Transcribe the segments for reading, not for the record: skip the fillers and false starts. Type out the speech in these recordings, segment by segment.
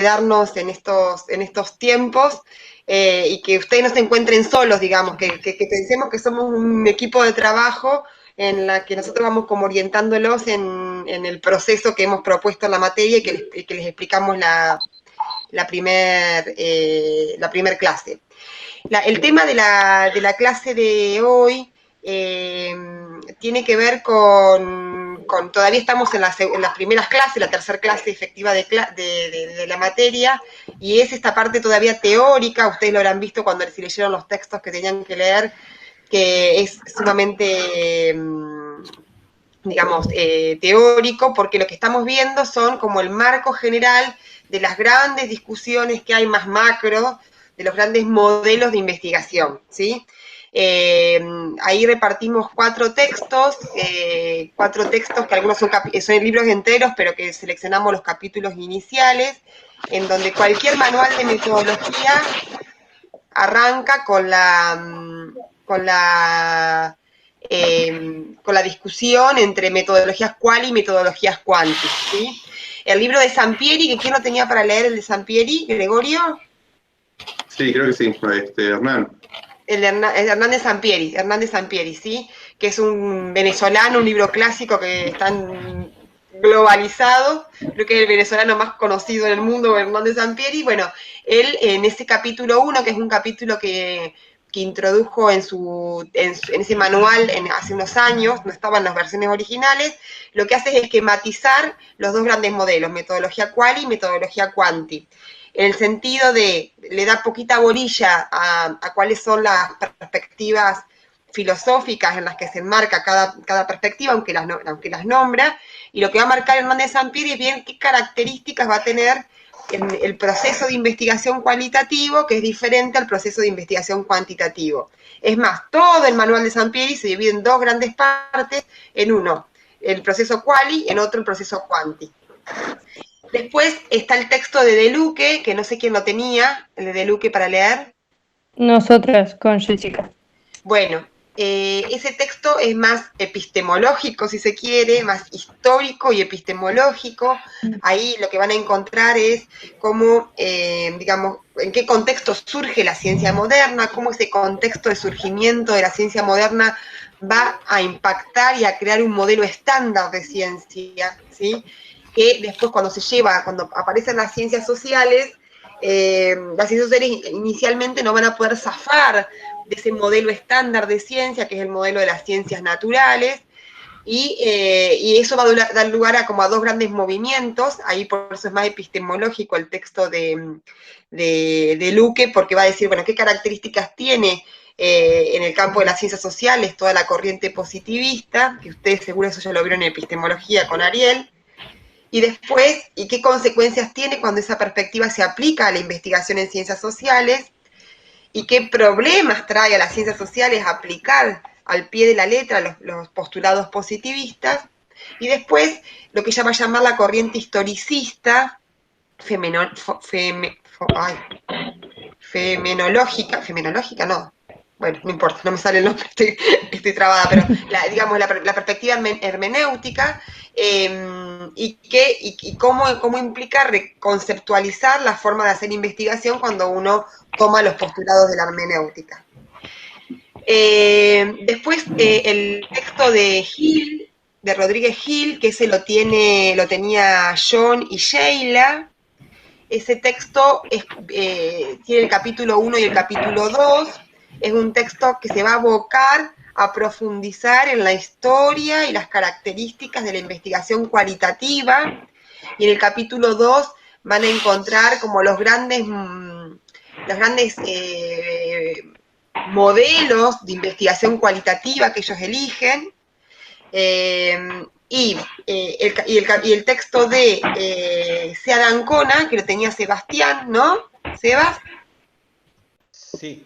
cuidarnos en estos tiempos y que ustedes no se encuentren solos, digamos, que pensemos que somos un equipo de trabajo en la que nosotros vamos como orientándolos en el proceso que hemos propuesto en la materia y que les explicamos la primer clase. El tema de la clase de hoy tiene que ver con todavía estamos en las primeras clases, la tercera clase efectiva de la materia, y es esta parte todavía teórica, ustedes lo habrán visto cuando si leyeron los textos que tenían que leer, que es sumamente digamos, teórico, porque lo que estamos viendo son como el marco general de las grandes discusiones que hay más macro, de los grandes modelos de investigación, ¿sí? Ahí repartimos cuatro textos que algunos son libros enteros, pero que seleccionamos los capítulos iniciales, en donde cualquier manual de metodología arranca con la discusión entre metodologías quali y metodologías quanti, ¿sí? El libro de Sampieri, que ¿quién lo tenía para leer el de Sampieri? ¿Gregorio? Sí, creo que sí, Hernán. El de Hernández Sampieri, ¿sí? Que es un venezolano, un libro clásico que está globalizado, creo que es el venezolano más conocido en el mundo, Hernández Sampieri. Bueno, él en ese capítulo 1, que es un capítulo que introdujo en ese manual hace unos años, no estaban las versiones originales, lo que hace es esquematizar los dos grandes modelos, metodología quali y metodología quanti, en el sentido de, le da poquita bolilla a cuáles son las perspectivas filosóficas en las que se enmarca cada perspectiva, aunque las nombra, y lo que va a marcar Hernández Sampieri es bien qué características va a tener en el proceso de investigación cualitativo, que es diferente al proceso de investigación cuantitativo. Es más, todo el manual de Sampieri se divide en dos grandes partes, en uno el proceso quali, en otro el proceso quanti. Después está el texto de De Luque, que no sé quién lo tenía, el de Luque para leer. Nosotras, con Jessica. Bueno, ese texto es más epistemológico, si se quiere, más histórico y epistemológico. Ahí lo que van a encontrar es cómo, digamos, en qué contexto surge la ciencia moderna, cómo ese contexto de surgimiento de la ciencia moderna va a impactar y a crear un modelo estándar de ciencia, ¿sí? Que después cuando aparecen las ciencias sociales inicialmente no van a poder zafar de ese modelo estándar de ciencia, que es el modelo de las ciencias naturales, y eso va a dar lugar a como a dos grandes movimientos, ahí por eso es más epistemológico el texto de Luque, porque va a decir, bueno, qué características tiene en el campo de las ciencias sociales toda la corriente positivista, que ustedes seguro eso ya lo vieron en epistemología con Ariel, y después, ¿y qué consecuencias tiene cuando esa perspectiva se aplica a la investigación en ciencias sociales? ¿Y qué problemas trae a las ciencias sociales aplicar al pie de la letra los postulados positivistas? Y después, lo que ella va a llamar la corriente historicista, femenológica no, bueno, no importa, no me sale el nombre, estoy trabada, pero digamos la perspectiva hermenéutica y cómo implica reconceptualizar la forma de hacer investigación cuando uno toma los postulados de la hermenéutica. Después el texto de Hill, de Rodríguez Hill, que ese lo tenía John y Sheila. Ese texto tiene el capítulo 1 y el capítulo 2, es un texto que se va a abocar a profundizar en la historia y las características de la investigación cualitativa, y en el capítulo 2 van a encontrar como los grandes modelos de investigación cualitativa que ellos eligen, y el texto de Sead Ancona, que lo tenía Sebastián, ¿no? ¿Sebas? Sí,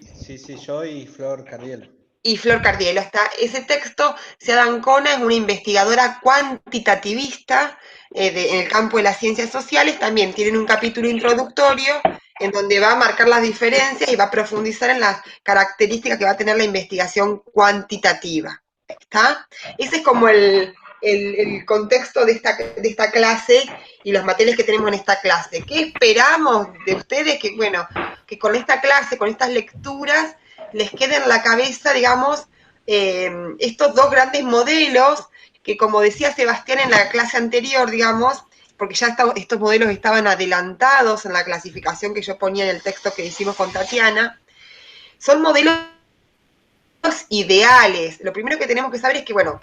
yo y Flor Cardiel. Y Flor Cardiel, ese texto, Sead Ancona es una investigadora cuantitativista en el campo de las ciencias sociales, también tienen un capítulo introductorio en donde va a marcar las diferencias y va a profundizar en las características que va a tener la investigación cuantitativa. ¿Está? Ese es como el el contexto de esta clase y los materiales que tenemos en esta clase. ¿Qué esperamos de ustedes? Que, bueno, que con esta clase, con estas lecturas, les quede en la cabeza, digamos, estos dos grandes modelos que, como decía Sebastián en la clase anterior, digamos, porque ya estos modelos estaban adelantados en la clasificación que yo ponía en el texto que hicimos con Tatiana, son modelos ideales. Lo primero que tenemos que saber es que, bueno,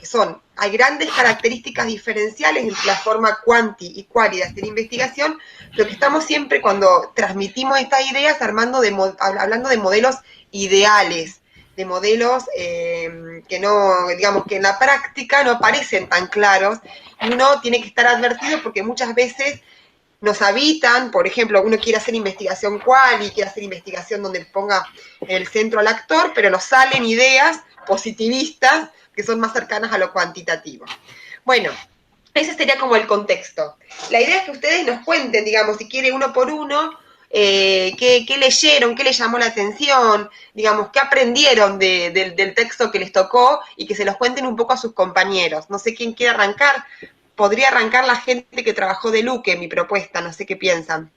hay grandes características diferenciales entre la forma quanti y quali de hacer investigación, pero que estamos siempre, cuando transmitimos estas ideas, hablando de modelos ideales, de modelos que no, digamos, que en la práctica no parecen tan claros, y uno tiene que estar advertido porque muchas veces nos habitan, por ejemplo, uno quiere hacer investigación quali, quiere hacer investigación donde ponga en el centro al actor, pero nos salen ideas positivistas que son más cercanas a lo cuantitativo. Bueno, ese sería como el contexto. La idea es que ustedes nos cuenten, digamos, si quiere uno por uno, qué leyeron, qué les llamó la atención, digamos, qué aprendieron del texto que les tocó y que se los cuenten un poco a sus compañeros. No sé quién quiere arrancar. Podría arrancar la gente que trabajó de Luque, mi propuesta, no sé qué piensan.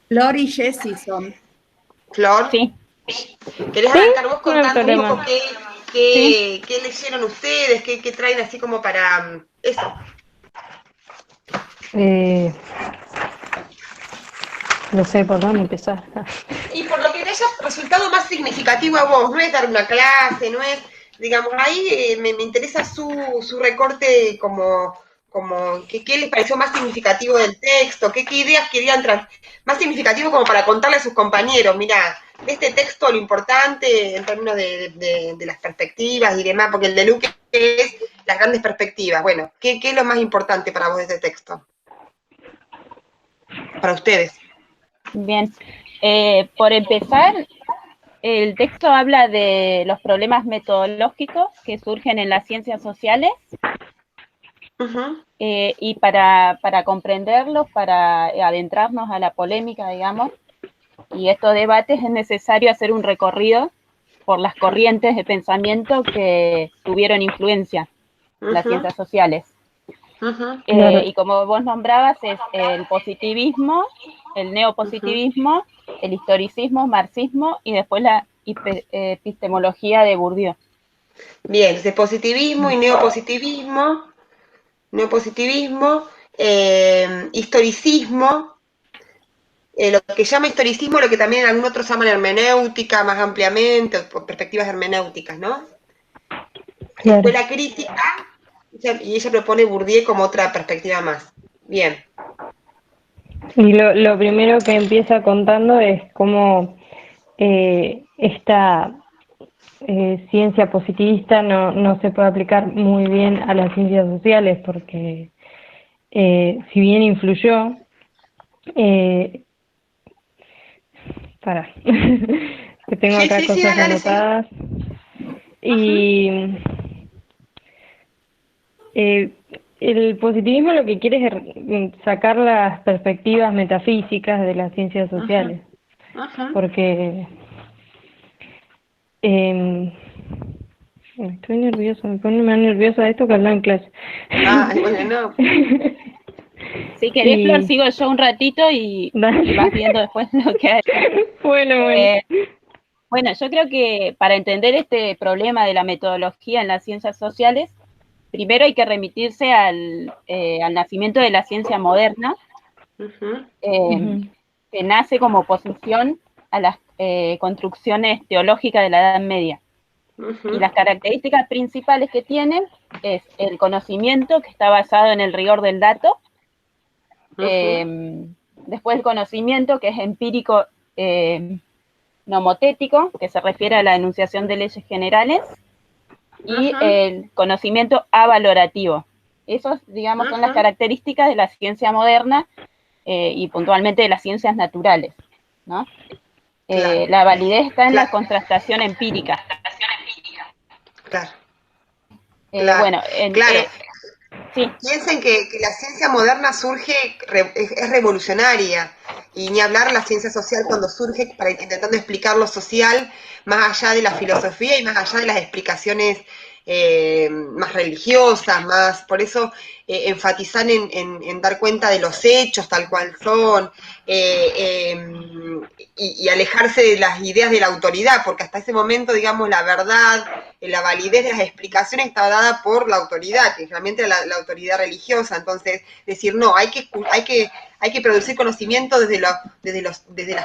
Flor y Jessy son. Flor, Sí. ¿querés arrancar vos contando un poco Sí. qué leyeron ustedes, qué traen así como para eso? No sé por dónde empezar. Y por lo que te haya resultado más significativo a vos, no es dar una clase, no es, digamos, ahí me interesa su recorte como qué les pareció más significativo del texto, qué ideas querían más significativo como para contarle a sus compañeros, mira, de este texto lo importante en términos de las perspectivas y demás, porque el de Luque es las grandes perspectivas. Bueno, ¿qué es lo más importante para vos de este texto? Para ustedes. Bien, por empezar, el texto habla de los problemas metodológicos que surgen en las ciencias sociales. Uh-huh. Y para comprenderlos, para adentrarnos a la polémica, digamos, y estos debates, es necesario hacer un recorrido por las corrientes de pensamiento que tuvieron influencia en las ciencias sociales. Uh-huh. Y como vos nombrabas, es el positivismo, el neopositivismo, el historicismo, marxismo y después la epistemología de Bourdieu. Bien, ese positivismo y neopositivismo, historicismo, lo que llama historicismo, lo que también algunos otros llaman hermenéutica más ampliamente, o perspectivas hermenéuticas, ¿no? Claro. Escuela crítica, y ella propone Bourdieu como otra perspectiva más. Bien. Y lo primero que empieza contando es cómo esta ciencia positivista no se puede aplicar muy bien a las ciencias sociales porque si bien influyó, que tengo acá cosas anotadas, y el positivismo lo que quiere es sacar las perspectivas metafísicas de las ciencias sociales, porque estoy nerviosa, me pone más nerviosa esto que hablar en clase. Bueno, no. Si querés, Flor, sigo yo un ratito y vas viendo después lo que hay. Bueno. Bueno, yo creo que para entender este problema de la metodología en las ciencias sociales, primero hay que remitirse al nacimiento de la ciencia moderna, que nace como oposición a las construcciones teológicas de la Edad Media. Y las características principales que tiene es el conocimiento, que está basado en el rigor del dato, después el conocimiento, que es empírico nomotético, que se refiere a la enunciación de leyes generales, y el conocimiento avalorativo. Esos, digamos, son las características de la ciencia moderna y puntualmente de las ciencias naturales, ¿no? Claro. La validez está en la contrastación empírica. Claro. Bueno, sí. Piensen que la ciencia moderna surge, es revolucionaria, y ni hablar la ciencia social cuando surge para intentando explicar lo social más allá de la filosofía y más allá de las explicaciones más religiosas, más, por eso enfatizan en dar cuenta de los hechos tal cual son, y alejarse de las ideas de la autoridad, porque hasta ese momento, digamos, la verdad, la validez de las explicaciones estaba dada por la autoridad, que realmente era la autoridad religiosa. Entonces, decir, no, hay que producir conocimiento desde las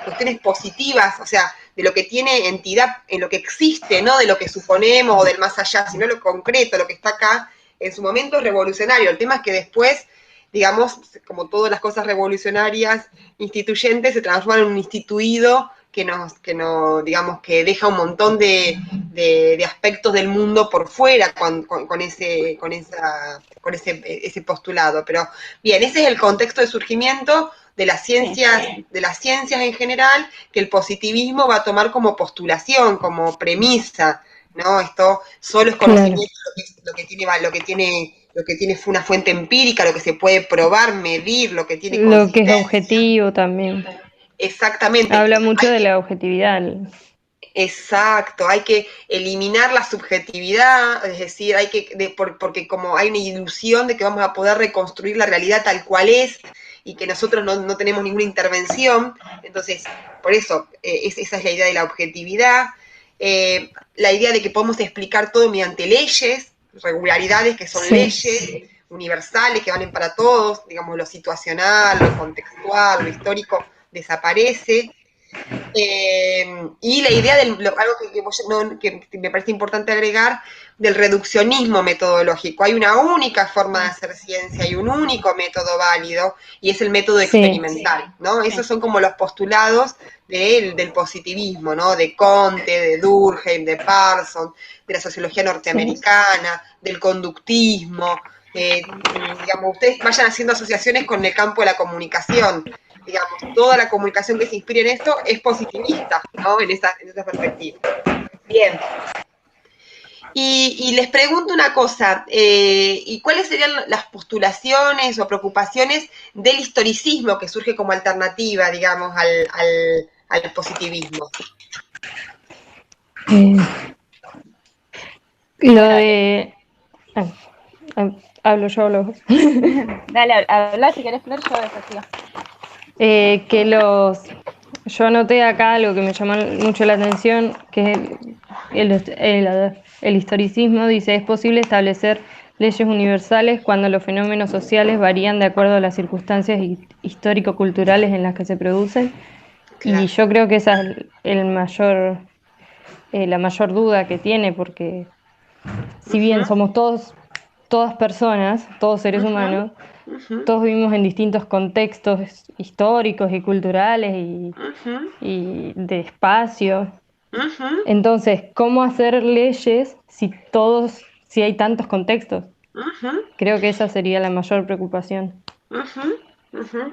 cuestiones positivas, o sea, de lo que tiene entidad, en lo que existe, no de lo que suponemos o del más allá, sino lo concreto, lo que está acá. En su momento es revolucionario. El tema es que después, digamos, como todas las cosas revolucionarias, instituyentes, se transforman en un instituido que digamos, que deja un montón de aspectos del mundo por fuera con ese postulado. Pero bien, ese es el contexto de surgimiento de las ciencias, en general, que el positivismo va a tomar como postulación, como premisa, ¿no? Esto solo es conocimiento, lo que tiene una fuente empírica, lo que se puede probar, medir, lo que tiene Lo que es consistencia. objetivo también. Exactamente. Habla mucho de la objetividad. Exacto, hay que eliminar la subjetividad, es decir, porque como hay una ilusión de que vamos a poder reconstruir la realidad tal cual es y que nosotros no tenemos ninguna intervención, entonces, por eso, esa es la idea de la objetividad, la idea de que podemos explicar todo mediante leyes, regularidades que son leyes universales que valen para todos, digamos, lo situacional, lo contextual, lo histórico desaparece. Y la idea algo que me parece importante agregar, del reduccionismo metodológico. Hay una única forma de hacer ciencia, hay un único método válido, y es el método experimental, ¿no? Esos son como los postulados del positivismo, ¿no? De Comte, de Durkheim, de Parsons, de la sociología norteamericana, del conductismo. Digamos, ustedes vayan haciendo asociaciones con el campo de la comunicación. Digamos, toda la comunicación que se inspire en esto es positivista, ¿no? En esa perspectiva. Bien. Y les pregunto una cosa, ¿y cuáles serían las postulaciones o preocupaciones del historicismo que surge como alternativa, digamos, al positivismo? Lo de... hablo vos. Dale, habla si querés, Flor, yo desafío. Yo anoté acá algo que me llamó mucho la atención, que es el historicismo. Dice, es posible establecer leyes universales cuando los fenómenos sociales varían de acuerdo a las circunstancias histórico-culturales en las que se producen. Claro. Y yo creo que esa es la mayor duda que tiene, porque si bien somos todas personas, todos seres humanos, todos vivimos en distintos contextos históricos y culturales y de espacio. Entonces, ¿cómo hacer leyes si hay tantos contextos? Creo que esa sería la mayor preocupación.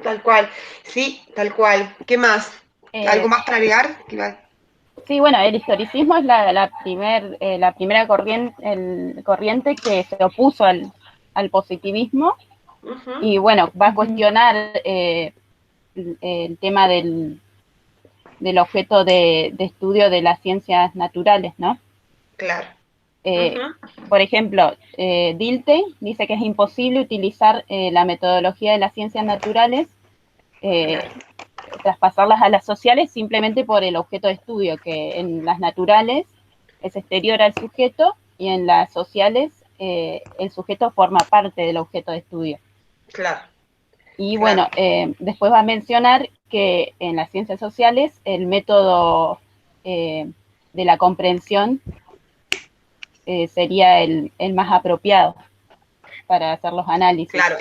Tal cual, sí, tal cual. ¿Qué más? ¿Algo más para agregar? Sí, bueno, el historicismo es la primera corriente que se opuso al positivismo. Y bueno, va a cuestionar el tema del objeto de estudio de las ciencias naturales, ¿no? Claro. Por ejemplo, Dilthey dice que es imposible utilizar la metodología de las ciencias naturales, traspasarlas a las sociales simplemente por el objeto de estudio, que en las naturales es exterior al sujeto y en las sociales el sujeto forma parte del objeto de estudio. Claro. Y bueno, después va a mencionar que en las ciencias sociales el método de la comprensión sería el más apropiado para hacer los análisis. Claro,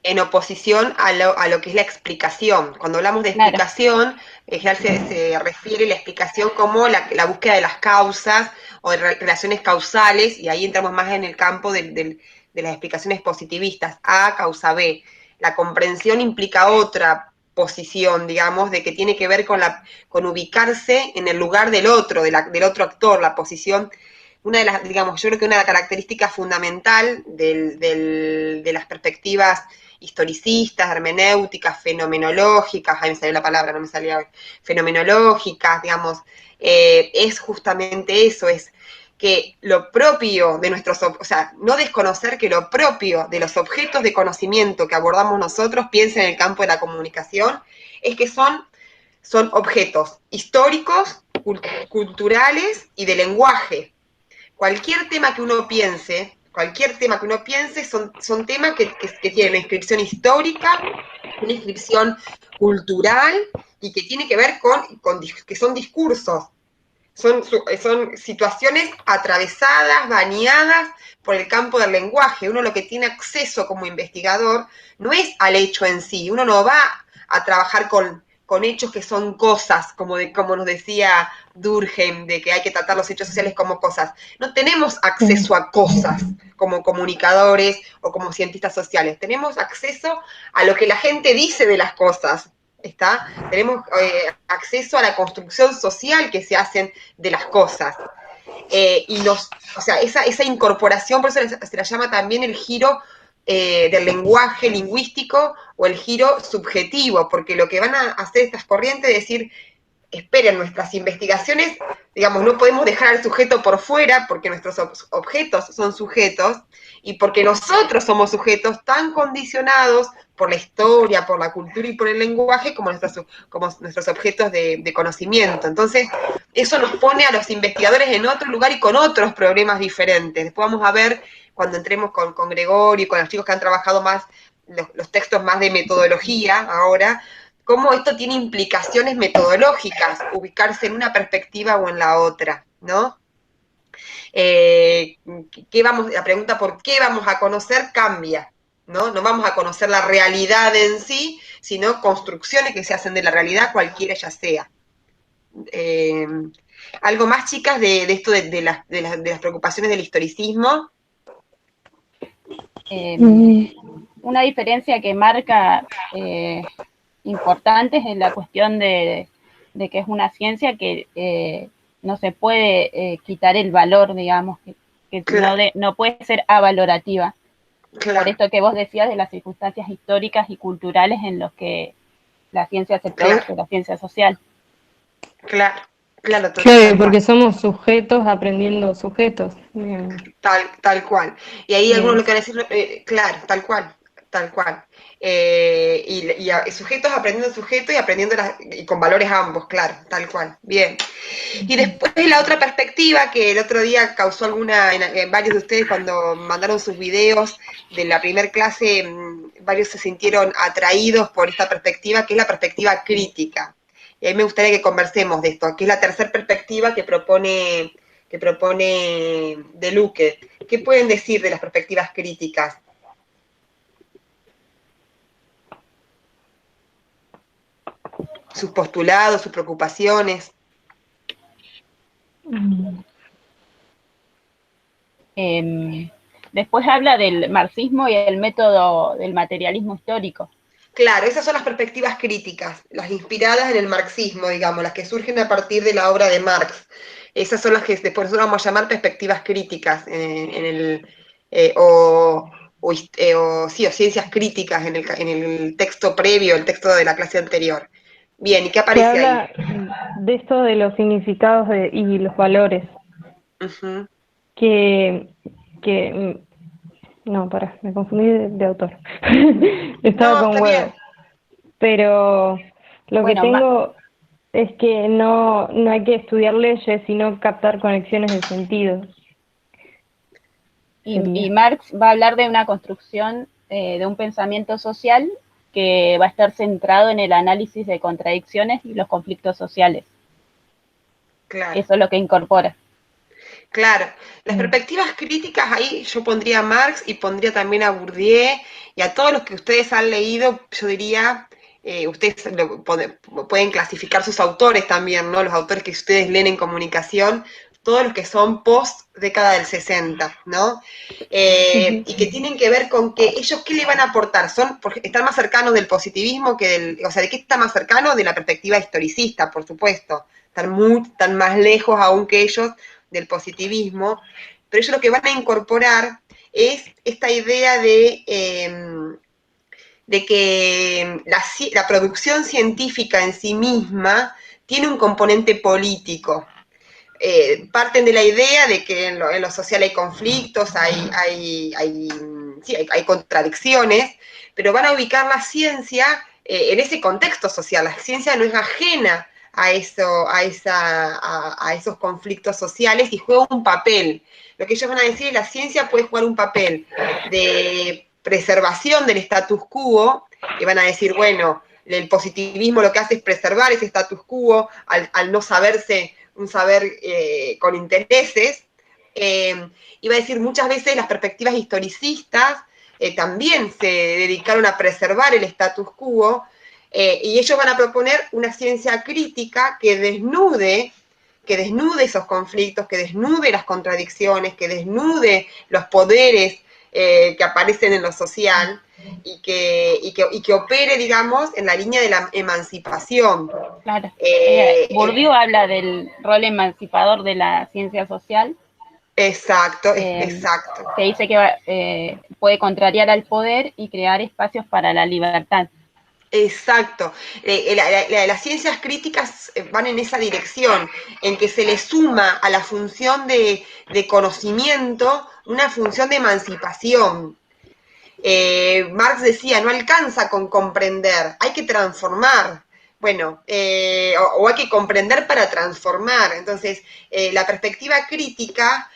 en oposición a lo que es la explicación. Cuando hablamos de explicación, se refiere la explicación como la búsqueda de las causas o de relaciones causales, y ahí entramos más en el campo de las explicaciones positivistas, A causa B. La comprensión implica otra posición, digamos, de que tiene que ver con ubicarse en el lugar del otro, del otro actor, la posición. Yo creo que una característica fundamental de las perspectivas historicistas, hermenéuticas, fenomenológicas, ahí me salió la palabra, no me salía hoy, fenomenológicas, digamos, es justamente eso, es que lo propio de nuestros, o sea, no desconocer que lo propio de los objetos de conocimiento que abordamos nosotros, piensa en el campo de la comunicación, es que son objetos históricos, culturales y de lenguaje. Cualquier tema que uno piense son temas que tienen una inscripción histórica, una inscripción cultural y que tiene que ver con que son discursos. Son situaciones atravesadas, bañadas por el campo del lenguaje. Uno lo que tiene acceso como investigador no es al hecho en sí, uno no va a trabajar con hechos que son cosas, como nos decía Durkheim, de que hay que tratar los hechos sociales como cosas. No tenemos acceso a cosas como comunicadores o como cientistas sociales, tenemos acceso a lo que la gente dice de las cosas. Tenemos acceso a la construcción social que se hacen de las cosas. O sea, esa incorporación, por eso se la llama también el giro del lenguaje lingüístico o el giro subjetivo, porque lo que van a hacer estas corrientes es decir, esperen, nuestras investigaciones, digamos, no podemos dejar al sujeto por fuera porque nuestros objetos son sujetos y porque nosotros somos sujetos tan condicionados por la historia, por la cultura y por el lenguaje como nuestros objetos de conocimiento. Entonces, eso nos pone a los investigadores en otro lugar y con otros problemas diferentes. Después vamos a ver, cuando entremos con Gregorio y con los chicos que han trabajado más, los textos más de metodología ahora, cómo esto tiene implicaciones metodológicas, ubicarse en una perspectiva o en la otra, ¿no? La pregunta por qué vamos a conocer cambia, ¿no? No vamos a conocer la realidad en sí, sino construcciones que se hacen de la realidad, cualquiera ya sea. ¿Algo más, chicas, de esto de las preocupaciones del historicismo? Una diferencia que marca importante es la cuestión de que es una ciencia que no se puede quitar el valor, digamos, que claro, no puede ser avalorativa. Claro. Por esto que vos decías de las circunstancias históricas y culturales en los que la ciencia se produce, claro, la ciencia social. Claro. Claro, porque somos sujetos aprendiendo sujetos. Tal cual. Y ahí algunos lo que van a decir, claro, tal cual. Y sujetos aprendiendo sujetos y aprendiendo y con valores ambos, claro, tal cual. Bien. Y después la otra perspectiva que el otro día causó en varios de ustedes cuando mandaron sus videos de la primer clase, varios se sintieron atraídos por esta perspectiva, que es la perspectiva crítica. Y ahí me gustaría que conversemos de esto, que es la tercera perspectiva que propone De Luque. ¿Qué pueden decir de las perspectivas críticas? Sus postulados, sus preocupaciones. Después habla del marxismo y el método del materialismo histórico. Claro, esas son las perspectivas críticas, las inspiradas en el marxismo, digamos, las que surgen a partir de la obra de Marx. Esas son las que después nosotros vamos a llamar perspectivas críticas o ciencias críticas en el texto previo, el texto de la clase anterior. Bien, ¿y qué aparece ahí? Habla de esto de los significados y los valores. Uh-huh. No, me confundí de autor. Estaba con huevo. Pero lo que tengo es que no hay que estudiar leyes, sino captar conexiones de sentido. Y Marx va a hablar de una construcción de un pensamiento social que va a estar centrado en el análisis de contradicciones y los conflictos sociales. Claro. Eso es lo que incorpora. Claro, las perspectivas críticas ahí yo pondría a Marx y pondría también a Bourdieu y a todos los que ustedes han leído, yo diría, ustedes pueden clasificar sus autores también, ¿no? Los autores que ustedes leen en comunicación, todos los que son post década del 60, ¿no? Y que tienen que ver con que ellos, ¿qué le van a aportar? Están más cercanos del positivismo que o sea, ¿de qué está más cercano? De la perspectiva historicista, por supuesto. Están más lejos aún que ellos del positivismo, pero ellos lo que van a incorporar es esta idea de de que la producción científica en sí misma tiene un componente político. Parten de la idea de que en lo social hay conflictos, hay contradicciones, pero van a ubicar la ciencia en ese contexto social. La ciencia no es ajena a esos conflictos sociales y juega un papel. Lo que ellos van a decir es que la ciencia puede jugar un papel de preservación del status quo, y van a decir, bueno, el positivismo lo que hace es preservar ese status quo al no saberse un saber con intereses. Iba a decir, muchas veces las perspectivas historicistas también se dedicaron a preservar el status quo, y ellos van a proponer una ciencia crítica que desnude esos conflictos, que desnude las contradicciones, que desnude los poderes que aparecen en lo social y que opere, digamos, en la línea de la emancipación. Claro. Bourdieu habla del rol emancipador de la ciencia social. Exacto, exacto. Que dice que puede contrariar al poder y crear espacios para la libertad. Exacto. Las ciencias críticas van en esa dirección, en que se le suma a la función de conocimiento una función de emancipación. Marx decía, no alcanza con comprender, hay que transformar. Bueno, o hay que comprender para transformar. Entonces, la perspectiva crítica,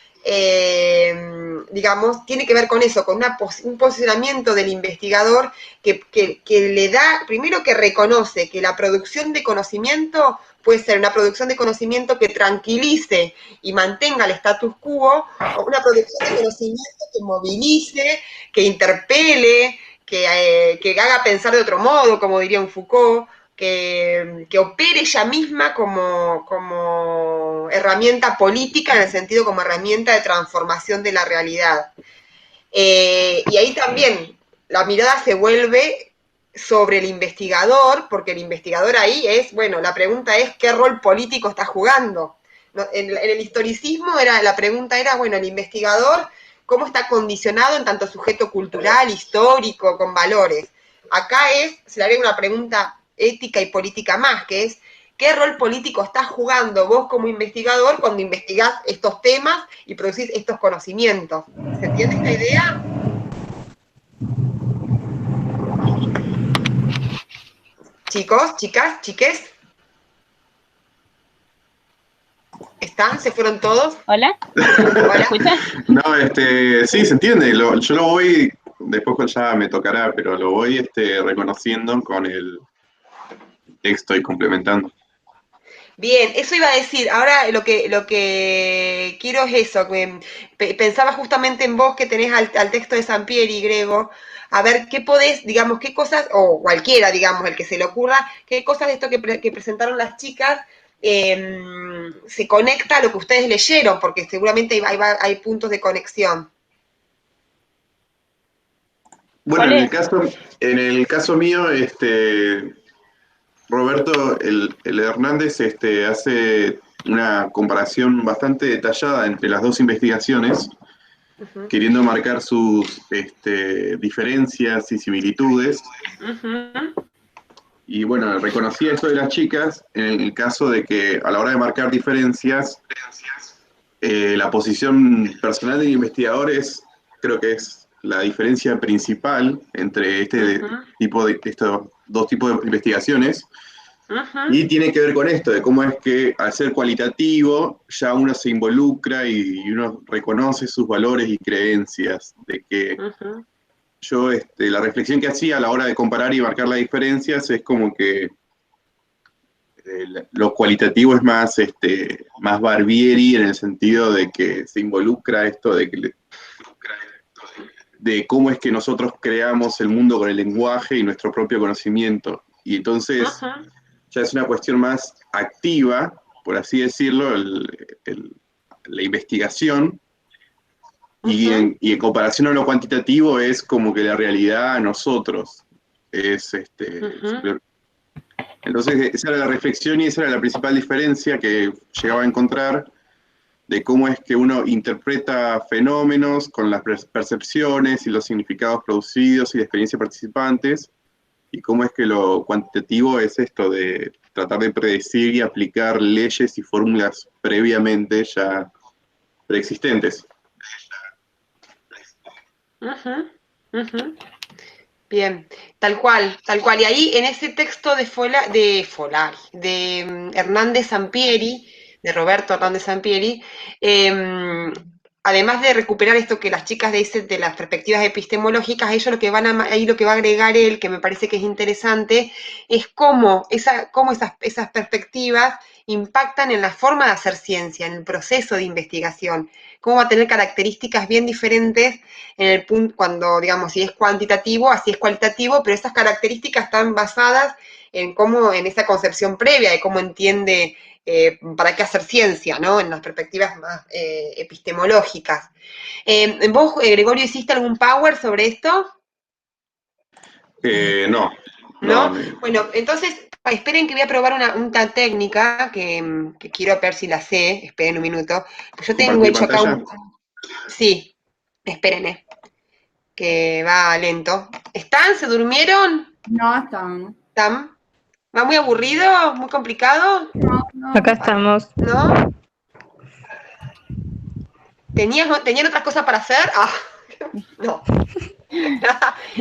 digamos, tiene que ver con eso, con un posicionamiento del investigador que le da, primero que reconoce que la producción de conocimiento puede ser una producción de conocimiento que tranquilice y mantenga el status quo, o una producción de conocimiento que movilice, que interpele, que haga pensar de otro modo, como diría un Foucault, que opere ella misma como herramienta política, en el sentido como herramienta de transformación de la realidad. Y ahí también la mirada se vuelve sobre el investigador, porque el investigador ahí es, bueno, la pregunta es ¿qué rol político está jugando? En el historicismo la pregunta era, bueno, el investigador, ¿cómo está condicionado en tanto sujeto cultural, histórico, con valores? Acá se le agrega una pregunta ética y política más, que es, ¿qué rol político estás jugando vos como investigador cuando investigás estos temas y producís estos conocimientos? ¿Se entiende esta idea? Chicos, chicas, chiques. ¿Están? ¿Se fueron todos? ¿Hola? ¿Hola? ¿Escuchas? No, sí, se entiende. Yo lo voy, después ya me tocará, pero lo voy reconociendo con el texto y complementando. Bien, eso iba a decir. Ahora lo que quiero es eso. Pensaba justamente en vos que tenés al texto de Sampieri, Grego. A ver, ¿qué podés, digamos, qué cosas, o cualquiera, digamos, el que se le ocurra, qué cosas de esto que presentaron las chicas se conecta a lo que ustedes leyeron? Porque seguramente hay puntos de conexión. Bueno, en el caso mío, Roberto el Hernández hace una comparación bastante detallada entre las dos investigaciones, queriendo marcar sus diferencias y similitudes. Y bueno, reconocía eso de las chicas en el caso de que a la hora de marcar diferencias, la posición personal del investigador creo que es la diferencia principal entre estos dos tipos de investigaciones. Y tiene que ver con esto, de cómo es que al ser cualitativo ya uno se involucra y uno reconoce sus valores y creencias, de que yo, la reflexión que hacía a la hora de comparar y marcar las diferencias es como que lo cualitativo es más Barbieri, en el sentido de que se involucra esto de cómo es que nosotros creamos el mundo con el lenguaje y nuestro propio conocimiento. Y entonces ya es una cuestión más activa, por así decirlo, la investigación, y en comparación a lo cuantitativo es como que la realidad a nosotros es Entonces esa era la reflexión y esa era la principal diferencia que llegaba a encontrar, de cómo es que uno interpreta fenómenos con las percepciones y los significados producidos y la experiencia de participantes, y cómo es que lo cuantitativo es esto de tratar de predecir y aplicar leyes y fórmulas previamente ya preexistentes. Ujú, ujú. Bien, tal cual, tal cual. Y ahí en ese texto de Hernández Sampieri, de Roberto Hernández Sampieri, además de recuperar esto que las chicas dicen de las perspectivas epistemológicas, ellos ahí lo que va a agregar él, que me parece que es interesante, es cómo esas perspectivas impactan en la forma de hacer ciencia, en el proceso de investigación, cómo va a tener características bien diferentes en el punto, cuando, digamos, si es cuantitativo, así es cualitativo, pero esas características están basadas en esa concepción previa de cómo entiende para qué hacer ciencia, ¿no? En las perspectivas más epistemológicas. ¿Vos, Gregorio, hiciste algún power sobre esto? No, ¿No? no. Bueno, entonces, esperen que voy a probar una técnica que quiero ver si la sé. Esperen un minuto. Yo tengo ¿Compartir hecho acá pantalla? Sí, esperen, que va lento. ¿Están? ¿Se durmieron? No, están. ¿Están? ¿Va muy aburrido? ¿Muy complicado? No, no. Acá estamos. ¿No? ¿Tenían otras cosas para hacer? Ah, no.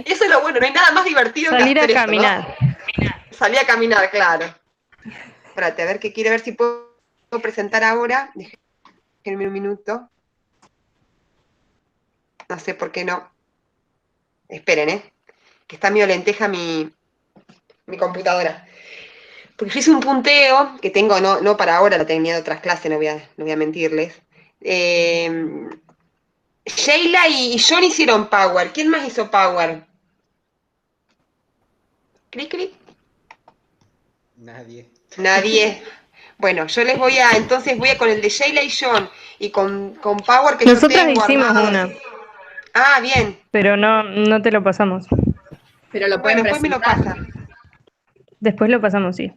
Eso es lo bueno, no hay nada más divertido que Salir a hacer esto, ¿no? caminar. Salí a caminar, claro. Espérate, a ver que quiero ver si puedo presentar ahora. Déjenme un minuto. No sé por qué no. Esperen, que está medio lenteja mi computadora. Porque yo hice un punteo, que tengo, no para ahora, lo tenía de otras clases, no voy a mentirles. Sheila y John hicieron Power. ¿Quién más hizo Power? ¿Clic, clic? Nadie. Nadie. Bueno, entonces voy a con el de Sheila y John y con Power que yo Nosotras tengo hicimos armado. una, Ah, bien. pero no te lo pasamos. Pero lo Bueno, pueden después me lo presentar. pasa. Después lo pasamos, sí.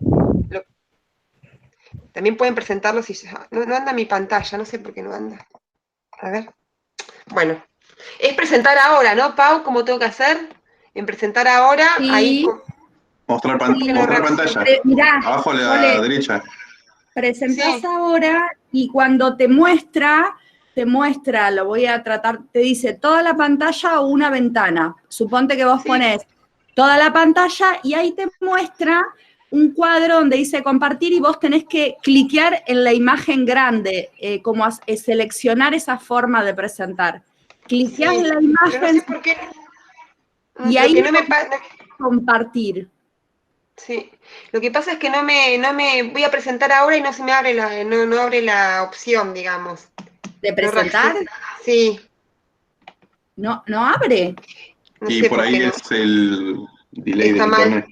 También pueden presentarlo si... No anda mi pantalla, no sé por qué no anda. A ver. Bueno. Es presentar ahora, ¿no, Pau? ¿Cómo tengo que hacer? En presentar ahora, ahí... Sí, Mostrar, sí. mostrar pantalla. Mirá, Abajo a la Sole, derecha. presentás Sí, ahora y cuando te muestra, lo voy a tratar, te dice toda la pantalla o una ventana. Suponte que vos sí. pones toda la pantalla y ahí te muestra un cuadro donde dice compartir y vos tenés que cliquear en la imagen grande, seleccionar esa forma de presentar. Cliqueás en Sí, la pero no imagen sé por qué. y Lo ahí que le no me pones pasa. compartir. Sí. Lo que pasa es que no me voy a presentar ahora y no se me abre no abre la opción, digamos. ¿De No presentar? reacciona. Sí, No, no abre. no Y sé por por qué ahí no. es el delay Está del mal. internet.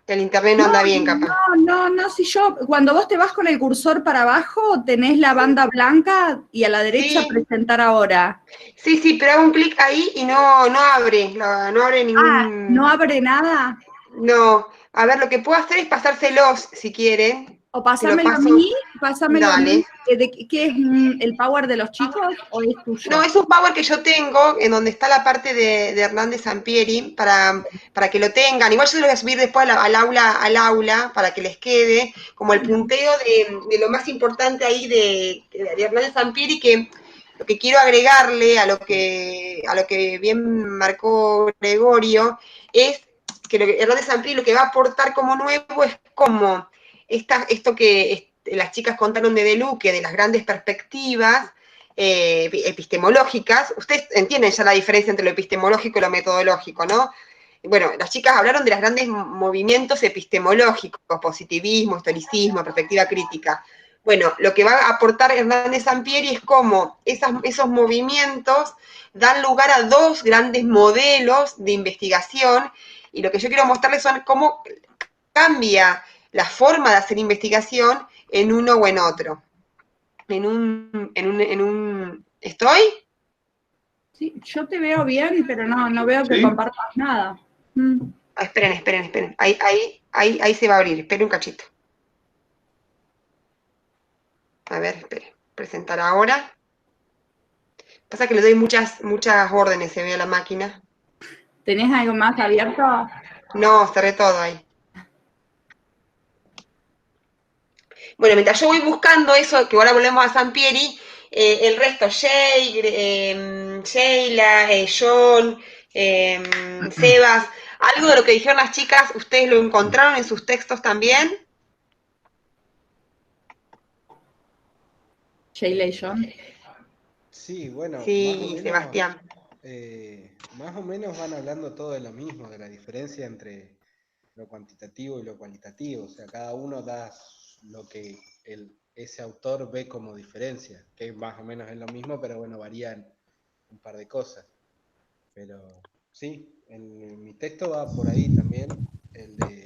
El internet no No, anda bien, capaz. no, si cuando vos te vas con el cursor para abajo, tenés la banda blanca y a la derecha Sí, presentar ahora. sí, pero hago un clic ahí y no abre, no abre Ah, ¿no ningún. abre nada? No. A ver, lo que puedo hacer es pasárselos, si quieren. O Se lo pásamelo a paso. mí, Dale. ¿Qué es el power de los chicos o es No, tuyo? es un Power que yo tengo, en donde está la parte de Hernández Sampieri, para que lo tengan. Igual yo se lo voy a subir después al aula, para que les quede como el punteo de lo más importante ahí de Hernández Sampieri, que lo que quiero agregarle a lo que bien marcó Gregorio, es que Hernández Sampieri lo que va a aportar como nuevo es como esto que las chicas contaron de Luque, de las grandes perspectivas, epistemológicas. Ustedes entienden ya la diferencia entre lo epistemológico y lo metodológico, ¿no? Bueno, las chicas hablaron de los grandes movimientos epistemológicos, positivismo, historicismo, perspectiva crítica. Bueno, lo que va a aportar Hernández Sampieri es cómo esos movimientos dan lugar a dos grandes modelos de investigación, y lo que yo quiero mostrarles son cómo cambia la forma de hacer investigación en uno o en otro. ¿Estoy? Sí, yo te veo bien, pero no veo que ¿Sí? compartas nada. Mm. Esperen. Ahí se va a abrir. Esperen un cachito. A ver, esperen. Presentar ahora. Pasa que le doy muchas órdenes, se ve a la máquina. ¿Tenés algo más abierto? No, cerré todo ahí. Bueno, mientras yo voy buscando eso, que ahora volvemos a Sampieri, el resto, Sheila, John, Sebas, algo de lo que dijeron las chicas, ¿ustedes lo encontraron en sus textos también? Sheila y John. Sí, bueno, Sí, Sebastián. más o menos van hablando todo de lo mismo, de la diferencia entre lo cuantitativo y lo cualitativo. O sea, cada uno da lo que ese autor ve como diferencia, que más o menos es lo mismo, pero bueno, varían un par de cosas. Pero sí, en mi texto va por ahí también.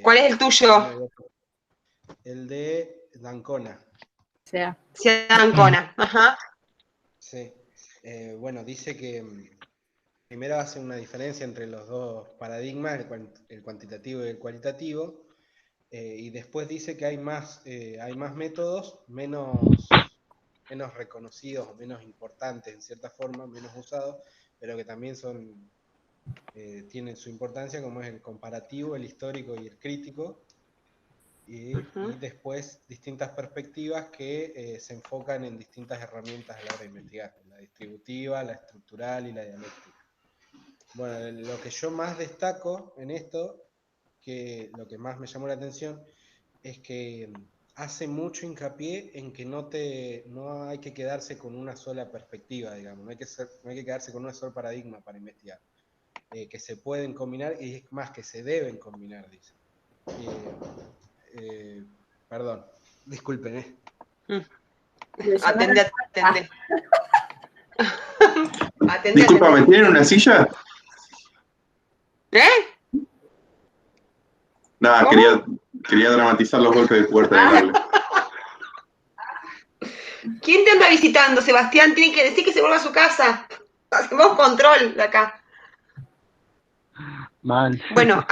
¿Cuál es el tuyo? El de D'Ancona. Sea. D'Ancona, ajá. Sí. Bueno, dice que primero hace una diferencia entre los dos paradigmas, el cuantitativo y el cualitativo, y después dice que hay más métodos menos reconocidos o menos importantes en cierta forma, menos usados, pero que también tienen su importancia, como es el comparativo, el histórico y el crítico, y después distintas perspectivas que se enfocan en distintas herramientas a la hora de investigar, la distributiva, la estructural y la dialéctica. Bueno, lo que yo más destaco en esto, que lo que más me llamó la atención, es que hace mucho hincapié en que no hay que quedarse con una sola perspectiva, digamos, no hay que quedarse con un solo paradigma para investigar, que se pueden combinar, y es más, que se deben combinar, dice. Perdón, disculpen. Atendé. Disculpa, ¿me tienen una silla? Nada, quería dramatizar los golpes de puerta en el aula. ¿Quién te anda visitando, Sebastián? Tiene que decir que se vuelva a su casa. Hacemos control de acá. Mal. Bueno,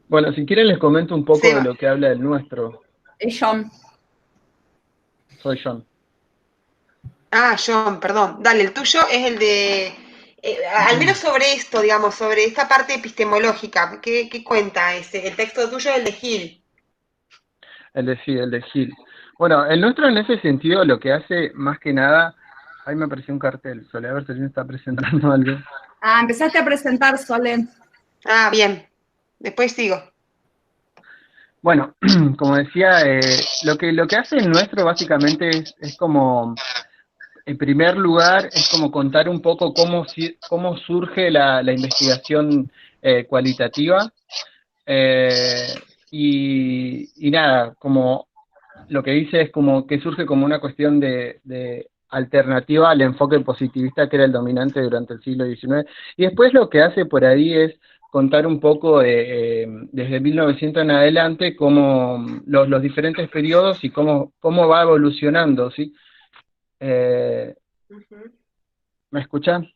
bueno, si quieren les comento un poco de lo que habla el nuestro. Es John. Soy John. Ah, John, perdón. Dale, el tuyo es el de... al menos sobre esto, digamos, sobre esta parte epistemológica. ¿Qué cuenta ese? El texto tuyo es el de Gil. El de Gil. Bueno, el nuestro en ese sentido lo que hace más que nada... Ahí me apareció un cartel, Sole, a ver si alguien está presentando algo. Ah, empezaste a presentar, Sole. Ah, bien. Después sigo. Bueno, como decía, lo que hace el nuestro básicamente es como, en primer lugar, es como contar un poco cómo surge la investigación cualitativa, y nada, como lo que dice es como que surge como una cuestión de alternativa al enfoque positivista que era el dominante durante el siglo XIX. Y después lo que hace por ahí es contar un poco desde 1900 en adelante cómo los diferentes periodos y cómo va evolucionando, ¿sí? ¿Me escuchan?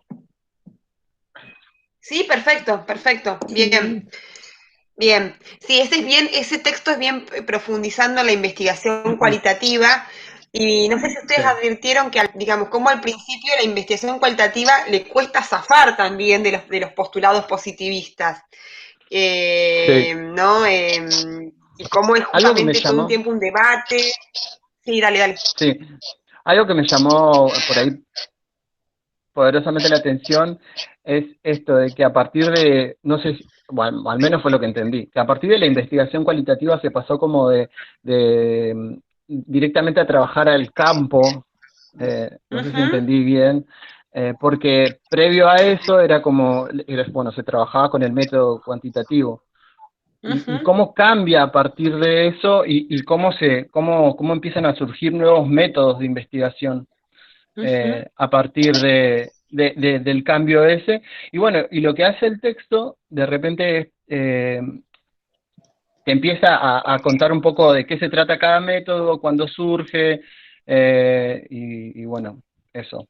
Sí, perfecto. Bien. Bien. Sí, ese texto es bien profundizando en la investigación cualitativa. Y no sé si ustedes advirtieron que, digamos, como al principio la investigación cualitativa le cuesta zafar también de los postulados positivistas, ¿no? Y cómo es justamente todo un tiempo un debate. Sí, dale. Sí, algo que me llamó por ahí poderosamente la atención es esto de que a partir de, no sé, bueno, al menos fue lo que entendí, que a partir de la investigación cualitativa se pasó como de directamente a trabajar al campo, no sé si entendí bien, porque previo a eso bueno, se trabajaba con el método cuantitativo. Y cómo cambia a partir de eso y cómo empiezan a surgir nuevos métodos de investigación a partir del cambio ese. Y bueno, y lo que hace el texto, de repente, es que empieza a contar un poco de qué se trata cada método, cuándo surge, y bueno, eso.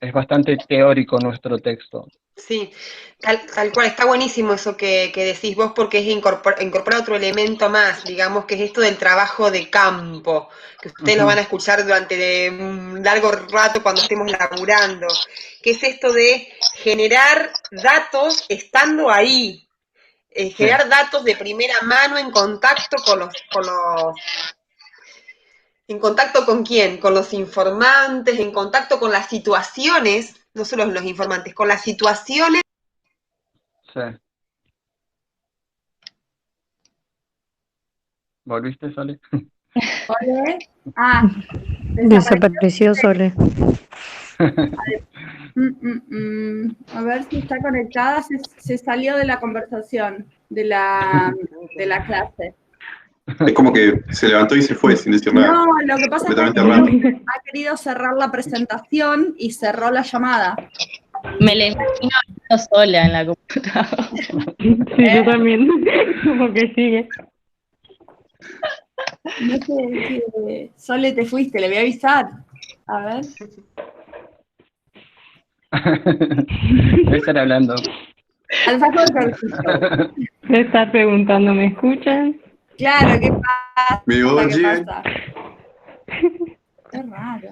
es bastante teórico nuestro texto. Sí, tal cual, está buenísimo eso que decís vos, porque es incorpora otro elemento más, digamos, que es esto del trabajo de campo, que ustedes lo van a escuchar durante un largo rato cuando estemos laburando, que es esto de generar datos estando ahí, generar datos de primera mano en contacto ¿en contacto con quién? Con los informantes, en contacto con las situaciones, no solo los informantes, con las situaciones. Sí. ¿Volviste, Sole? ¿Ole? Ah, Desapareció Sole. A ver si está conectada, se salió de la conversación, de la clase. Es como que se levantó y se fue sin decir nada. No, lo que pasa es Completamente que raro. ha querido cerrar la presentación y cerró la llamada. Me la imagino hablando sola en la computadora. Sí, yo también. Como que sigue. No sé, Sole, te fuiste, le voy a avisar. A ver. Debe estar hablando. Alfajor Cortito. Me está preguntando, ¿me escuchan? Claro, ¿qué pasa? Me ¿Qué oye. pasa? Es raro.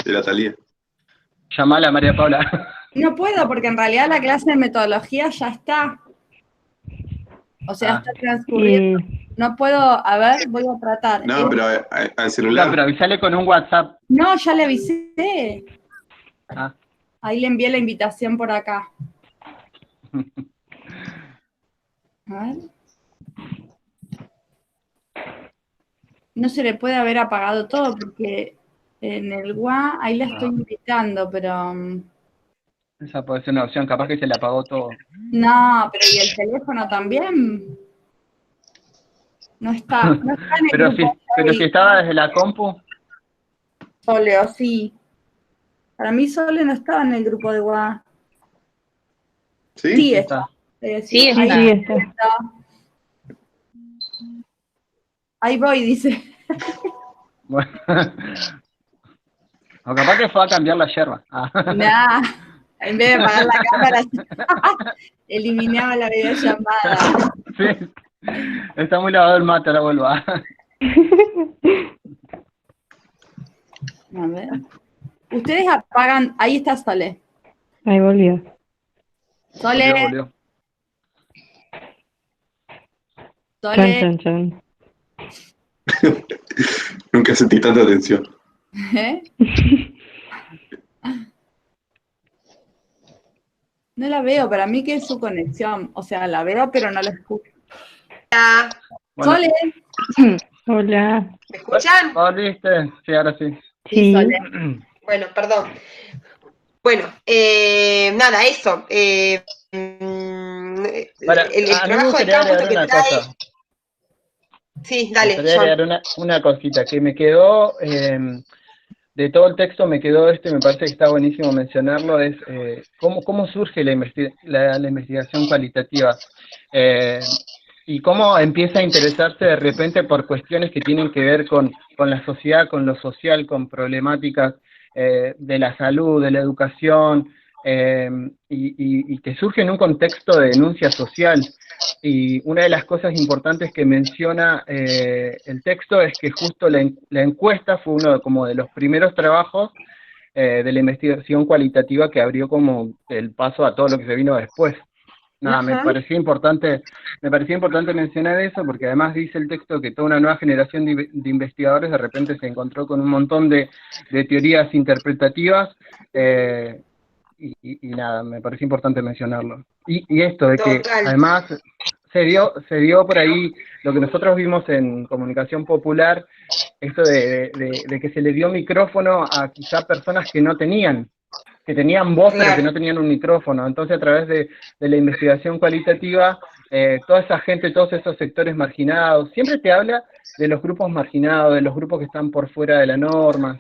Era Talía. Llamala a María Paula. No puedo porque en realidad la clase de metodología ya está. O sea, está transcurriendo. No puedo, a ver, voy a tratar. No, pero al No, celular. pero avisale con un WhatsApp. No, ya le avisé. Ah. Ahí le envié la invitación por acá. A ver. No se le puede haber apagado todo porque en el WA ahí la estoy invitando, pero... Esa puede ser una opción, capaz que se le apagó todo. No, pero ¿y el teléfono también? No está en el Pero grupo. si estaba desde la compu. Sole, o sí. Para mí Sole no estaba en el grupo de WA. ¿Sí? Sí está. Sí, ahí está. Ahí voy, dice. Bueno. O capaz que fue a cambiar la yerba. Nah, en vez de apagar la cámara, eliminaba la videollamada. Sí. Está muy lavado el mate, ahora vuelvo. A ver. Ustedes apagan. Ahí está Sole. Ahí volvió. Sole. Volvió. Sole. Chan, chan, chan. Nunca sentí tanta tensión. ¿Eh? No la veo, para mí que es su conexión. O sea, la veo, pero no la escucho. Bueno. Sole. Hola. ¿Me escuchan? ¿Volviste? Sí, ahora sí. Sí, Sole. Bueno, perdón. Bueno, nada, eso. El trabajo de campo es lo que trae... Cosa. Sí, dale, Me gustaría agregar una cosita que me quedó, de todo el texto me quedó y me parece que está buenísimo mencionarlo, es cómo surge la investigación cualitativa y cómo empieza a interesarse de repente por cuestiones que tienen que ver con la sociedad, con lo social, con problemáticas de la salud, de la educación, y que surge en un contexto de denuncia social. Y una de las cosas importantes que menciona el texto es que justo la encuesta fue uno como de los primeros trabajos de la investigación cualitativa que abrió como el paso a todo lo que se vino después. Nada, me parecía importante mencionar eso, porque además dice el texto que toda una nueva generación de investigadores de repente se encontró con un montón de teorías interpretativas, y nada, me pareció importante mencionarlo. Y esto de que además se dio por ahí lo que nosotros vimos en comunicación popular, esto de que se le dio micrófono a quizá personas que no tenían, que tenían voz pero que no tenían un micrófono. Entonces a través de la investigación cualitativa, toda esa gente, todos esos sectores marginados, siempre te habla de los grupos marginados, de los grupos que están por fuera de la norma,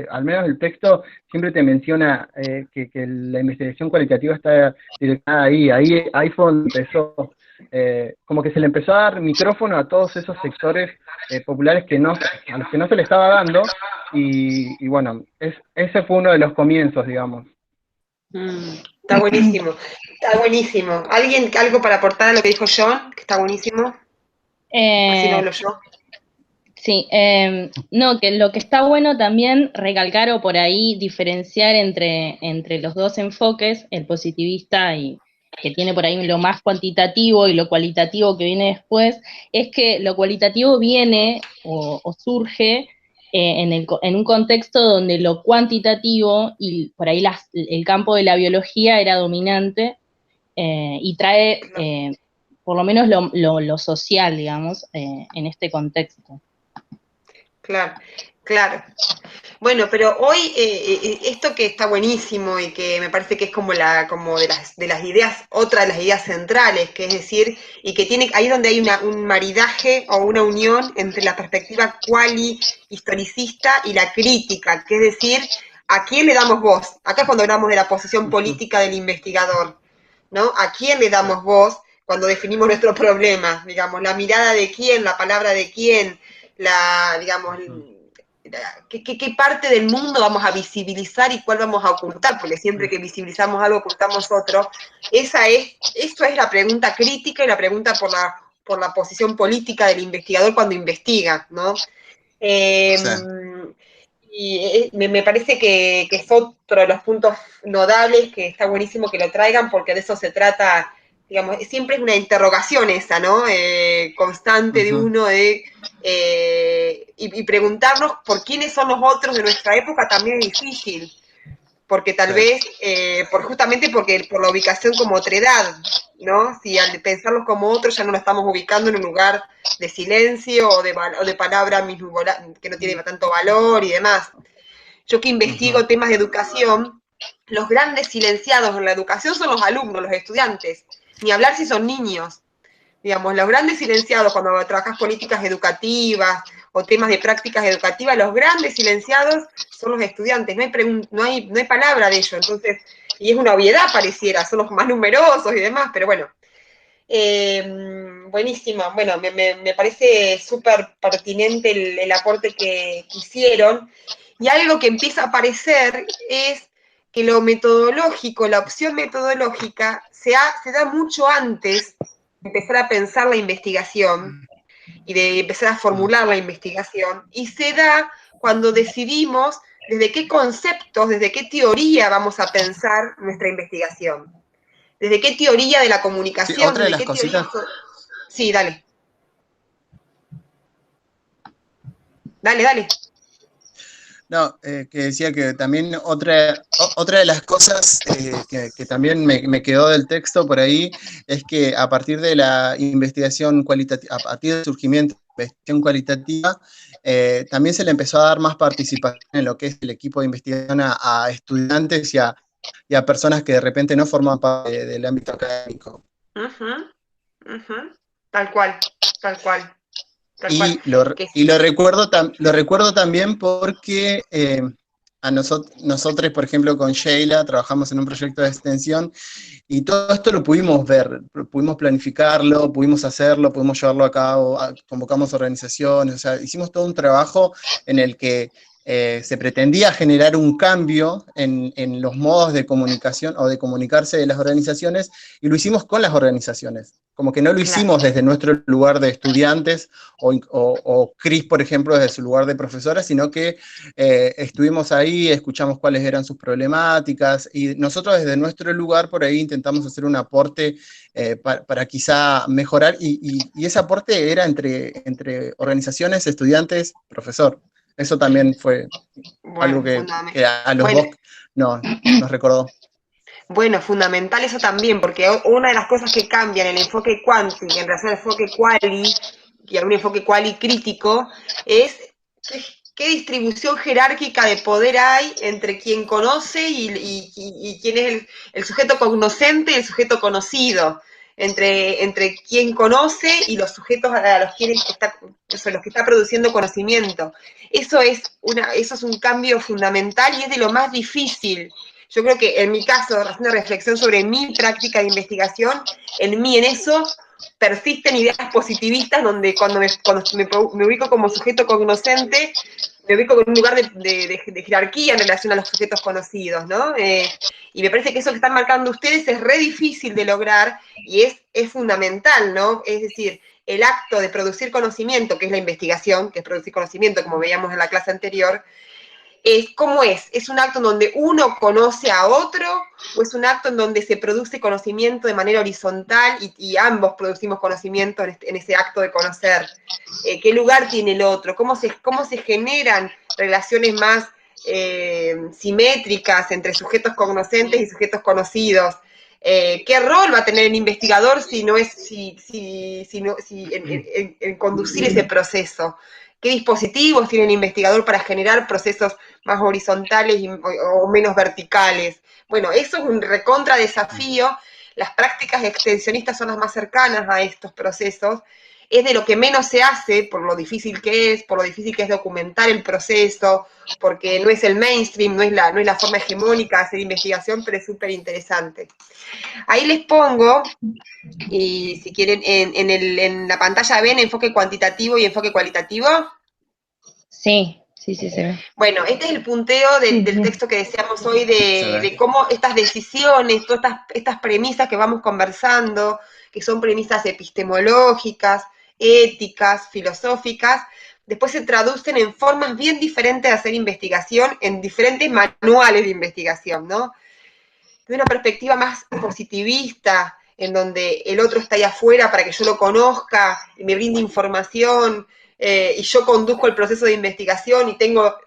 al menos el texto siempre te menciona que la investigación cualitativa está direccionada ahí fue donde empezó, como que se le empezó a dar micrófono a todos esos sectores populares a los que no se le estaba dando, y bueno, ese fue uno de los comienzos, digamos. Está buenísimo, está buenísimo. ¿Alguien algo para aportar a lo que dijo John? Que está buenísimo. Así no hablo yo. Sí, no, que lo que está bueno también recalcar o por ahí diferenciar entre los dos enfoques, el positivista y que tiene por ahí lo más cuantitativo y lo cualitativo que viene después, es que lo cualitativo viene o surge en un contexto donde lo cuantitativo y por ahí el campo de la biología era dominante y trae por lo menos lo social, digamos, en este contexto. Claro, claro. Bueno, pero hoy esto que está buenísimo y que me parece que es como de las ideas, otra de las ideas centrales, que es decir, y que tiene ahí donde hay un maridaje o una unión entre la perspectiva historicista y la crítica, que es decir, ¿a quién le damos voz? Acá es cuando hablamos de la posición política del investigador, ¿no? ¿A quién le damos voz cuando definimos nuestro problema? Digamos, la mirada de quién, la palabra de quién, digamos, ¿qué parte del mundo vamos a visibilizar y cuál vamos a ocultar? Porque siempre que visibilizamos algo, ocultamos otro. Eso es la pregunta crítica y la pregunta por la posición política del investigador cuando investiga, ¿no? Y me parece que es otro de los puntos nodales, que está buenísimo que lo traigan, porque de eso se trata, digamos, siempre es una interrogación esa, ¿no? Constante de uno, y preguntarnos por quiénes son los otros de nuestra época también es difícil, porque tal vez, justamente por la ubicación como otredad, ¿no? Si al pensarlos como otros ya no lo estamos ubicando en un lugar de silencio o de palabra que no tiene tanto valor y demás. Yo que investigo temas de educación, los grandes silenciados en la educación son los alumnos, los estudiantes, ni hablar si son niños. Digamos, los grandes silenciados cuando trabajas políticas educativas o temas de prácticas educativas, los grandes silenciados son los estudiantes, no hay palabra de ello, entonces, y es una obviedad pareciera, son los más numerosos y demás, pero bueno. Buenísimo, bueno, me parece súper pertinente el aporte que hicieron, y algo que empieza a aparecer es que lo metodológico, la opción metodológica, se da mucho antes de empezar a pensar la investigación y de empezar a formular la investigación, y se da cuando decidimos desde qué conceptos, desde qué teoría vamos a pensar nuestra investigación. ¿Desde qué teoría de la comunicación? Sí, otra de ¿Desde las qué cositas. Sí, dale. Dale. No, que decía que también otra de las cosas que también me quedó del texto por ahí es que a partir de la investigación cualitativa, a partir del surgimiento de la investigación cualitativa, también se le empezó a dar más participación en lo que es el equipo de investigación a estudiantes y a personas que de repente no forman parte del ámbito académico. Tal cual. Y lo recuerdo también porque a nosotros, por ejemplo, con Sheila, trabajamos en un proyecto de extensión y todo esto lo pudimos ver, pudimos planificarlo, pudimos hacerlo, pudimos llevarlo a cabo, convocamos organizaciones, o sea, hicimos todo un trabajo en el que se pretendía generar un cambio en los modos de comunicación o de comunicarse de las organizaciones, y lo hicimos con las organizaciones. Como que no lo hicimos desde nuestro lugar de estudiantes o Cris, por ejemplo, desde su lugar de profesora, sino que estuvimos ahí, escuchamos cuáles eran sus problemáticas, y nosotros desde nuestro lugar por ahí intentamos hacer un aporte para quizá mejorar, y ese aporte era entre organizaciones, estudiantes, profesor. Eso también fue algo que a los dos nos recordó. Bueno, fundamental eso también, porque una de las cosas que cambian en el enfoque quanti en relación al enfoque quali, y a un enfoque quali crítico, es qué distribución jerárquica de poder hay entre quien conoce y quién es el sujeto cognoscente y el sujeto conocido. entre quien conoce y los sujetos a los que está produciendo conocimiento. Eso es un cambio fundamental y es de lo más difícil. Yo creo que en mi caso, haciendo una reflexión sobre mi práctica de investigación, en eso persisten ideas positivistas donde cuando me ubico como sujeto cognoscente, me ubico en un lugar de jerarquía en relación a los sujetos conocidos, ¿no? Y me parece que eso que están marcando ustedes es re difícil de lograr y es fundamental, ¿no? Es decir, el acto de producir conocimiento, que es la investigación, que es producir conocimiento, como veíamos en la clase anterior, ¿cómo es? ¿Es un acto en donde uno conoce a otro o es un acto en donde se produce conocimiento de manera horizontal y ambos producimos conocimiento en ese acto de conocer? ¿Qué lugar tiene el otro? ¿Cómo se generan relaciones más simétricas entre sujetos cognoscentes y sujetos conocidos? ¿Qué rol va a tener el investigador si no es en conducir ese proceso? ¿Qué dispositivos tiene el investigador para generar procesos más horizontales o menos verticales? Bueno, eso es un recontra desafío. Las prácticas extensionistas son las más cercanas a estos procesos. Es de lo que menos se hace, por lo difícil que es documentar el proceso, porque no es el mainstream, no es la forma hegemónica de hacer investigación, pero es súper interesante. Ahí les pongo, y si quieren, en la pantalla ven enfoque cuantitativo y enfoque cualitativo. Sí, se ve. Bueno, este es el punteo del texto que decíamos hoy de cómo estas decisiones, todas estas premisas que vamos conversando, que son premisas epistemológicas, éticas, filosóficas, después se traducen en formas bien diferentes de hacer investigación, en diferentes manuales de investigación, ¿no? De una perspectiva más positivista, en donde el otro está ahí afuera para que yo lo conozca y me brinde información, y yo conduzco el proceso de investigación y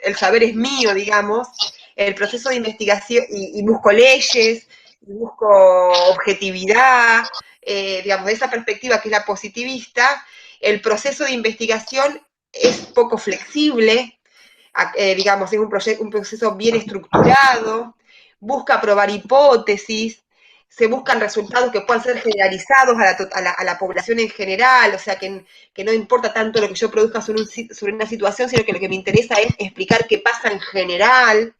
el saber es mío, digamos, el proceso de investigación, y busco leyes, y busco objetividad, digamos, de esa perspectiva que es la positivista, el proceso de investigación es poco flexible, digamos, es un proceso bien estructurado, busca probar hipótesis, se buscan resultados que puedan ser generalizados a la población en general, o sea, que no importa tanto lo que yo produzca sobre una situación, sino que lo que me interesa es explicar qué pasa en general.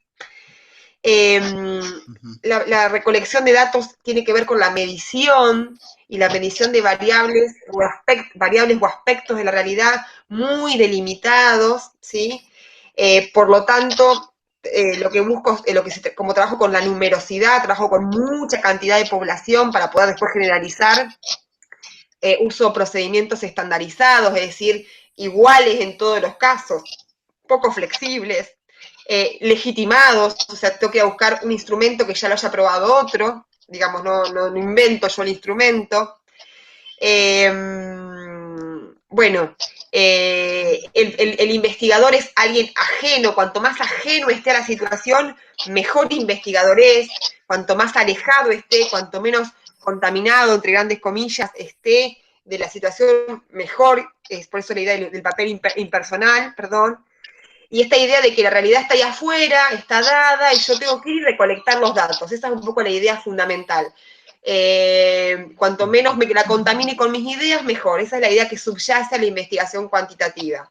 La recolección de datos tiene que ver con la medición, y la medición de variables o aspectos de la realidad muy delimitados, ¿sí? Por lo tanto, lo que busco, como trabajo con la numerosidad, trabajo con mucha cantidad de población para poder después generalizar, uso procedimientos estandarizados, es decir, iguales en todos los casos, poco flexibles, legitimados, o sea, tengo que buscar un instrumento que ya lo haya probado otro, digamos, no invento yo el instrumento. Bueno, el investigador es alguien ajeno, cuanto más ajeno esté a la situación, mejor investigador es, cuanto más alejado esté, cuanto menos contaminado, entre grandes comillas, esté de la situación, mejor, es por eso la idea del papel impersonal, perdón, y esta idea de que la realidad está ahí afuera, está dada, y yo tengo que ir y recolectar los datos, esa es un poco la idea fundamental. Cuanto menos me la contamine con mis ideas, mejor. Esa es la idea que subyace a la investigación cuantitativa.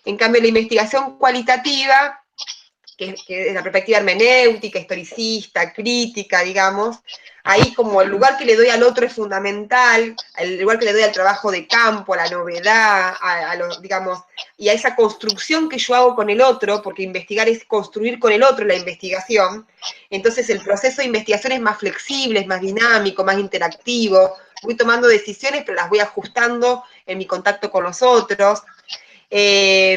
En cambio, la investigación cualitativa, que es la perspectiva hermenéutica, historicista, crítica, digamos, ahí como el lugar que le doy al otro es fundamental, el lugar que le doy al trabajo de campo, a la novedad, digamos, y a esa construcción que yo hago con el otro, porque investigar es construir con el otro la investigación. Entonces el proceso de investigación es más flexible, es más dinámico, más interactivo, voy tomando decisiones, pero las voy ajustando en mi contacto con los otros. Es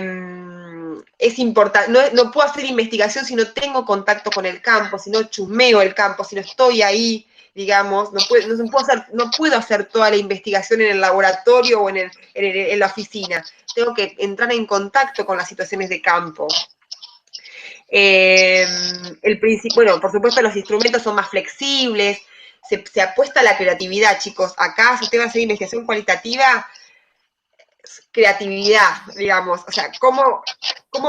importante, no puedo hacer investigación si no tengo contacto con el campo, si no chusmeo el campo, si no estoy ahí, digamos, no puedo hacer toda la investigación en el laboratorio o en la oficina. Tengo que entrar en contacto con las situaciones de campo. Bueno, por supuesto los instrumentos son más flexibles, se apuesta a la creatividad, chicos. Acá, si usted va a hacer investigación cualitativa, creatividad, digamos, o sea, cómo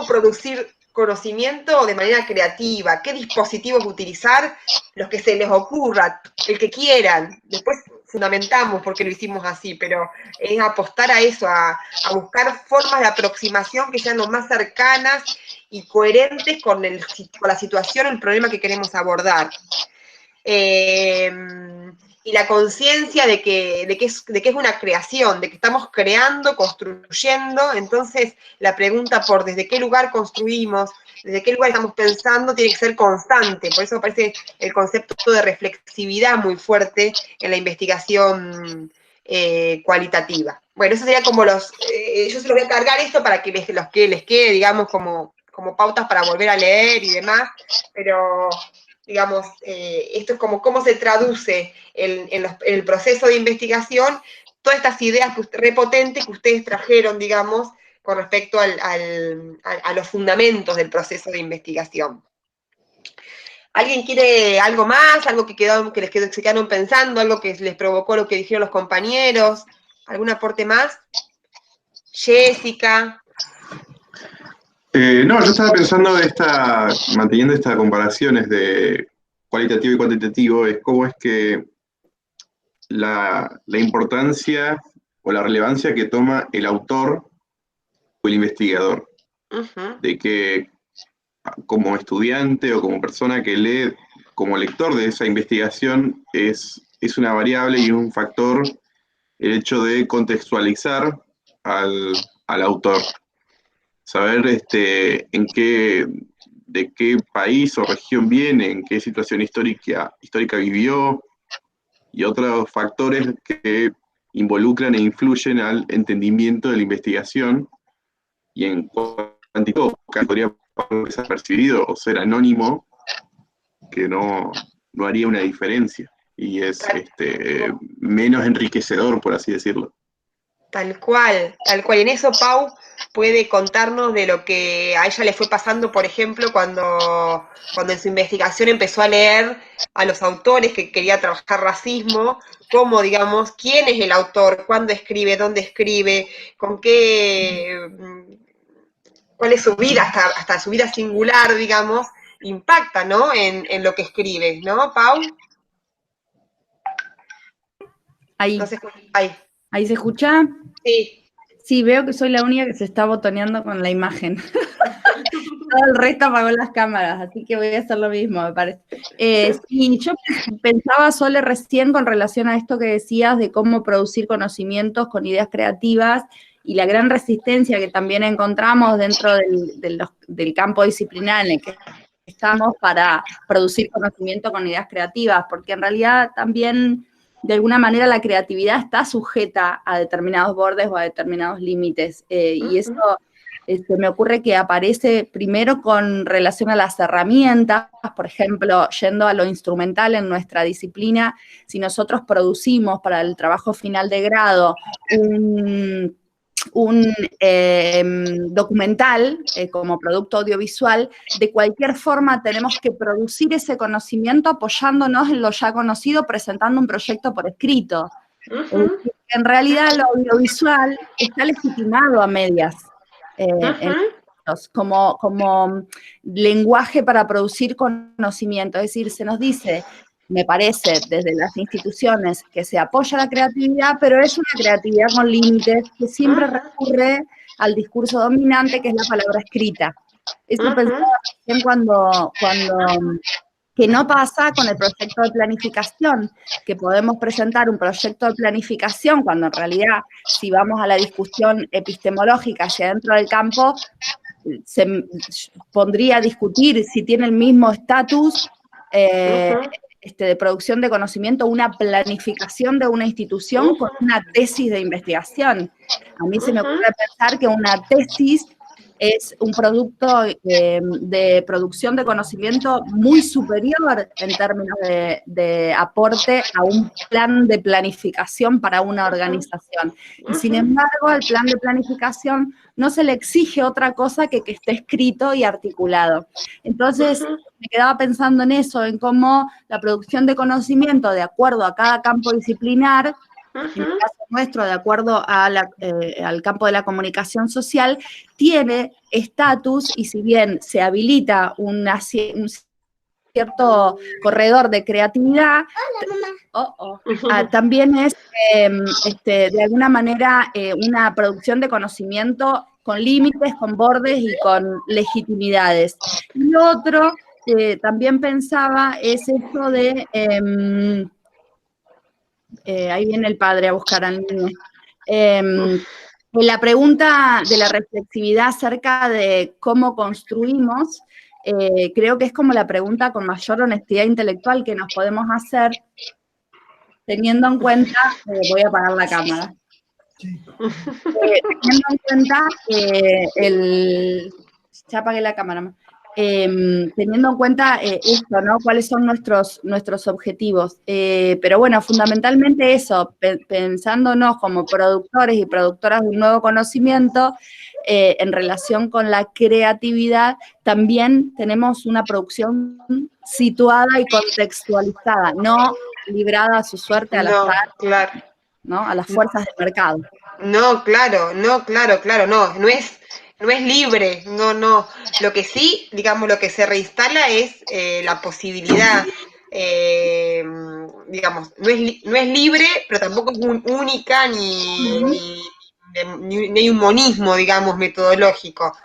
producir conocimiento de manera creativa, qué dispositivos utilizar, los que se les ocurra, el que quieran. Después fundamentamos por qué lo hicimos así, pero es apostar a eso, a buscar formas de aproximación que sean lo más cercanas y coherentes con la situación o el problema que queremos abordar. Y la conciencia de que es una creación, de que estamos creando, construyendo. Entonces la pregunta por desde qué lugar construimos, desde qué lugar estamos pensando, tiene que ser constante. Por eso me parece el concepto de reflexividad muy fuerte en la investigación cualitativa. Bueno, eso sería como yo se los voy a cargar esto para que les quede, digamos, como pautas para volver a leer y demás, pero digamos, esto es como cómo se traduce en el proceso de investigación todas estas ideas repotentes que ustedes trajeron, digamos, con respecto a los fundamentos del proceso de investigación. ¿Alguien quiere algo más? ¿Algo que se quedaron pensando? ¿Algo que les provocó lo que dijeron los compañeros? ¿Algún aporte más? Jessica. No, yo estaba pensando manteniendo estas comparaciones de cualitativo y cuantitativo, es cómo es que la importancia o la relevancia que toma el autor o el investigador. De que como estudiante o como persona que lee, como lector de esa investigación, es una variable y un factor el hecho de contextualizar al autor. Saber de qué país o región viene, en qué situación histórica vivió, y otros factores que involucran e influyen al entendimiento de la investigación, y en cuantitativo podría pasar desapercibido o ser anónimo, que no haría una diferencia, y es menos enriquecedor, por así decirlo. Tal cual. Y en eso Pau puede contarnos de lo que a ella le fue pasando, por ejemplo, cuando en su investigación empezó a leer a los autores que quería trabajar racismo, cómo, digamos, quién es el autor, cuándo escribe, dónde escribe, cuál es su vida, hasta su vida singular, digamos, impacta, ¿no?, en lo que escribe, ¿no, Pau? Ahí. No sé, ahí. ¿Ahí se escucha? Sí. Sí, veo que soy la única que se está botoneando con la imagen. Todo el resto apagó las cámaras, así que voy a hacer lo mismo, me parece. Sí, yo pensaba, Sole, recién con relación a esto que decías de cómo producir conocimientos con ideas creativas y la gran resistencia que también encontramos dentro del campo disciplinar en el que estamos para producir conocimiento con ideas creativas, porque en realidad también de alguna manera la creatividad está sujeta a determinados bordes o a determinados límites, y eso me ocurre que aparece primero con relación a las herramientas. Por ejemplo, yendo a lo instrumental en nuestra disciplina, si nosotros producimos para el trabajo final de grado un documental como producto audiovisual, de cualquier forma tenemos que producir ese conocimiento apoyándonos en lo ya conocido, presentando un proyecto por escrito. En realidad lo audiovisual está legitimado a medias, como lenguaje para producir conocimiento. Es decir, se nos dice, me parece, desde las instituciones, que se apoya la creatividad, pero es una creatividad con límites que siempre recurre al discurso dominante, que es la palabra escrita. Eso pensaba también cuando que no pasa con el proyecto de planificación, que podemos presentar un proyecto de planificación cuando en realidad, si vamos a la discusión epistemológica hacia dentro del campo, se pondría a discutir si tiene el mismo estatus de producción de conocimiento una planificación de una institución con una tesis de investigación. A mí se me ocurre pensar que una tesis es un producto de producción de conocimiento muy superior en términos de aporte a un plan de planificación para una organización. Y sin embargo, al plan de planificación no se le exige otra cosa que esté escrito y articulado. Entonces, me quedaba pensando en eso, en cómo la producción de conocimiento, de acuerdo a cada campo disciplinar, en el caso nuestro, de acuerdo a al campo de la comunicación social, tiene estatus, y si bien se habilita un cierto corredor de creatividad, también es de alguna manera una producción de conocimiento con límites, con bordes y con legitimidades. Y lo otro que también pensaba es esto de, ahí viene el padre a buscar al niño, la pregunta de la reflexividad acerca de cómo construimos, creo que es como la pregunta con mayor honestidad intelectual que nos podemos hacer, teniendo en cuenta, voy a apagar la cámara, teniendo en cuenta ya apagué la cámara, teniendo en cuenta esto, ¿no? ¿Cuáles son nuestros objetivos? Pero bueno, fundamentalmente eso, pensándonos como productores y productoras de un nuevo conocimiento, en relación con la creatividad, también tenemos una producción situada y contextualizada, no librada a su suerte al azar, claro, ¿no? A las fuerzas del mercado. No, claro, no es libre, no. Lo que sí, digamos, lo que se reinstala es la posibilidad, digamos, no es libre, pero tampoco es única ni hay un monismo, digamos, metodológico.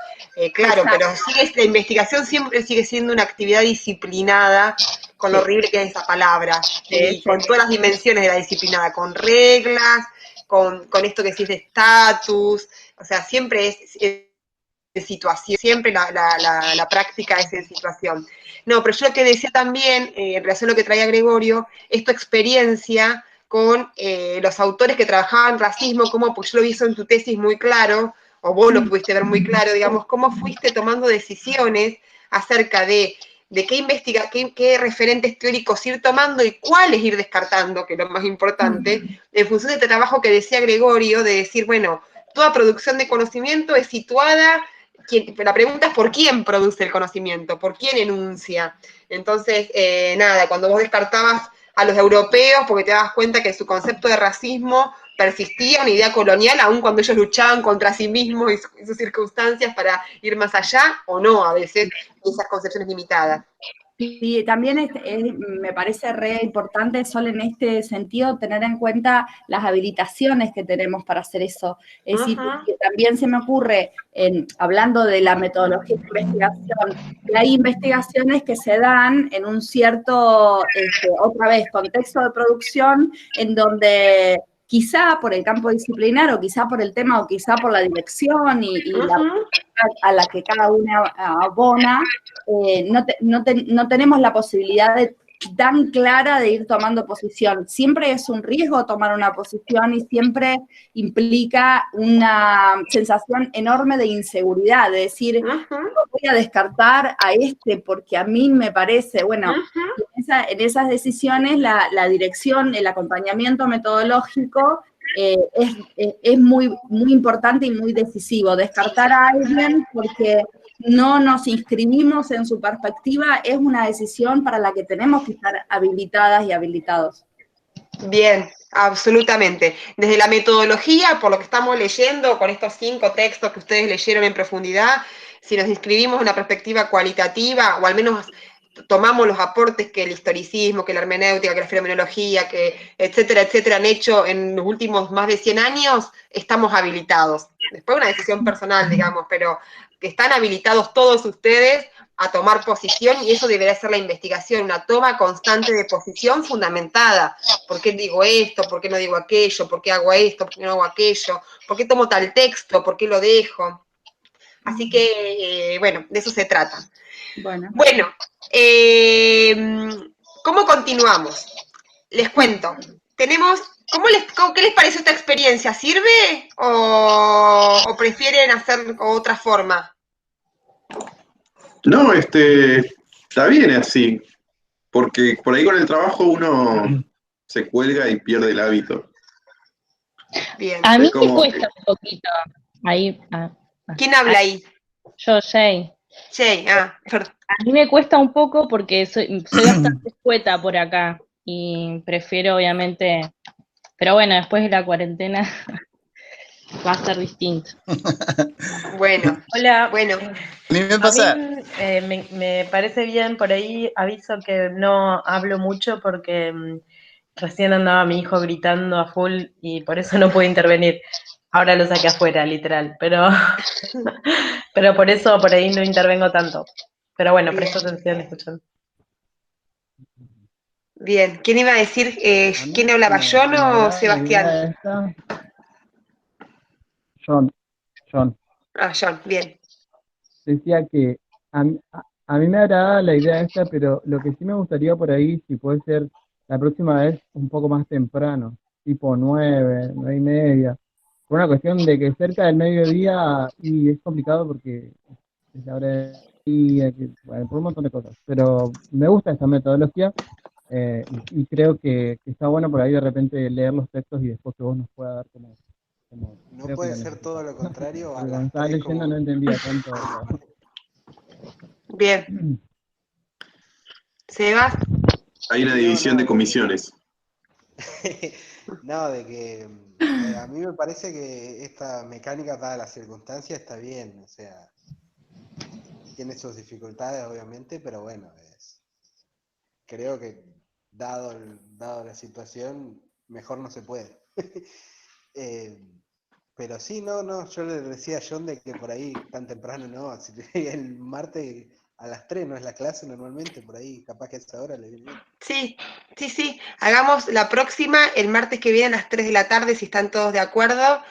Claro, pero la investigación siempre sigue siendo una actividad disciplinada, con lo horrible que es esa palabra, y con todas las dimensiones de la disciplinada, con reglas, con esto que decís de estatus, o sea, siempre es de situación, siempre la práctica es de situación. No, pero yo lo que decía también, en relación a lo que traía Gregorio, es tu experiencia con los autores que trabajaban racismo, como, pues yo lo vi eso en tu tesis muy claro, o vos lo pudiste ver muy claro, digamos, cómo fuiste tomando decisiones acerca de qué referentes teóricos ir tomando y cuáles ir descartando, que es lo más importante, en función de este trabajo que decía Gregorio, de decir, bueno, toda producción de conocimiento es situada, la pregunta es por quién produce el conocimiento, por quién enuncia. Entonces, nada, cuando vos descartabas a los europeos, porque te dabas cuenta que su concepto de racismo persistía, una idea colonial, aun cuando ellos luchaban contra sí mismos y sus circunstancias para ir más allá, o no, a veces, esas concepciones limitadas. Sí, también me parece re importante, Sol, en este sentido, tener en cuenta las habilitaciones que tenemos para hacer eso. Es decir, que también se me ocurre, hablando de la metodología de investigación, que hay investigaciones que se dan en un cierto, otra vez, contexto de producción, en donde quizá por el campo disciplinar, o quizá por el tema, o quizá por la dirección y a la que cada una abona, no tenemos la posibilidad tan clara de ir tomando posición. Siempre es un riesgo tomar una posición y siempre implica una sensación enorme de inseguridad, de decir, no voy a descartar a este porque a mí me parece, bueno, en esas decisiones la dirección, el acompañamiento metodológico es muy, muy importante y muy decisivo. Descartar a alguien porque no nos inscribimos en su perspectiva es una decisión para la que tenemos que estar habilitadas y habilitados. Bien, absolutamente. Desde la metodología, por lo que estamos leyendo, con estos 5 textos que ustedes leyeron en profundidad, si nos inscribimos en una perspectiva cualitativa, o al menos tomamos los aportes que el historicismo, que la hermenéutica, que la fenomenología, que etcétera, etcétera, han hecho en los últimos más de 100 años, estamos habilitados. Después una decisión personal, digamos, pero que están habilitados todos ustedes a tomar posición, y eso debería ser la investigación, una toma constante de posición fundamentada. ¿Por qué digo esto? ¿Por qué no digo aquello? ¿Por qué hago esto? ¿Por qué no hago aquello? ¿Por qué tomo tal texto? ¿Por qué lo dejo? Así que, bueno, de eso se trata. Bueno, ¿cómo continuamos? Les cuento. Tenemos, ¿qué les parece esta experiencia? ¿Sirve o prefieren hacer otra forma? No, está bien así, porque por ahí con el trabajo uno se cuelga y pierde el hábito. Bien. A mí me cuesta un poquito. Ahí. ¿Quién habla ahí? Yo, Jay. Jay, perdón. A mí me cuesta un poco porque soy bastante escueta por acá y prefiero obviamente Pero bueno, después de la cuarentena va a ser distinto. Bueno, Hola. bueno. A mí me pasa... me parece bien, por ahí aviso que no hablo mucho porque recién andaba mi hijo gritando a full y por eso no pude intervenir. Ahora lo saqué afuera, literal, pero por eso por ahí no intervengo tanto. Pero bueno, presto atención escuchando. Bien, ¿quién iba a decir? A mí ¿Quién hablaba, me John o agrada la Sebastián? idea esta. John. Ah, John, bien. Decía que a mí me agrada la idea esta, pero lo que sí me gustaría por ahí, si puede ser la próxima vez un poco más temprano, tipo 9:30, por una cuestión de que cerca del mediodía, y es complicado porque es la hora de día, bueno, por un montón de cosas, pero me gusta esta metodología, y creo que está bueno por ahí de repente leer los textos y después que vos nos pueda dar como No creo que puede lo ser todo necesitamos. lo contrario a Porque cuando las estaba 3 leyendo como... no entendía tanto. Bien. ¿Sebas? Hay una división de comisiones. No, de que a mí me parece que esta mecánica, dadas las circunstancias, está bien. O sea, tiene sus dificultades, obviamente, pero bueno, creo que dado la situación, mejor no se puede. Pero sí, no, yo le decía a John de que por ahí tan temprano no, si el martes a las 3 no es la clase normalmente, por ahí capaz que a esa hora le viene bien. Sí, hagamos la próxima el martes que viene a las 3 de la tarde, si están todos de acuerdo.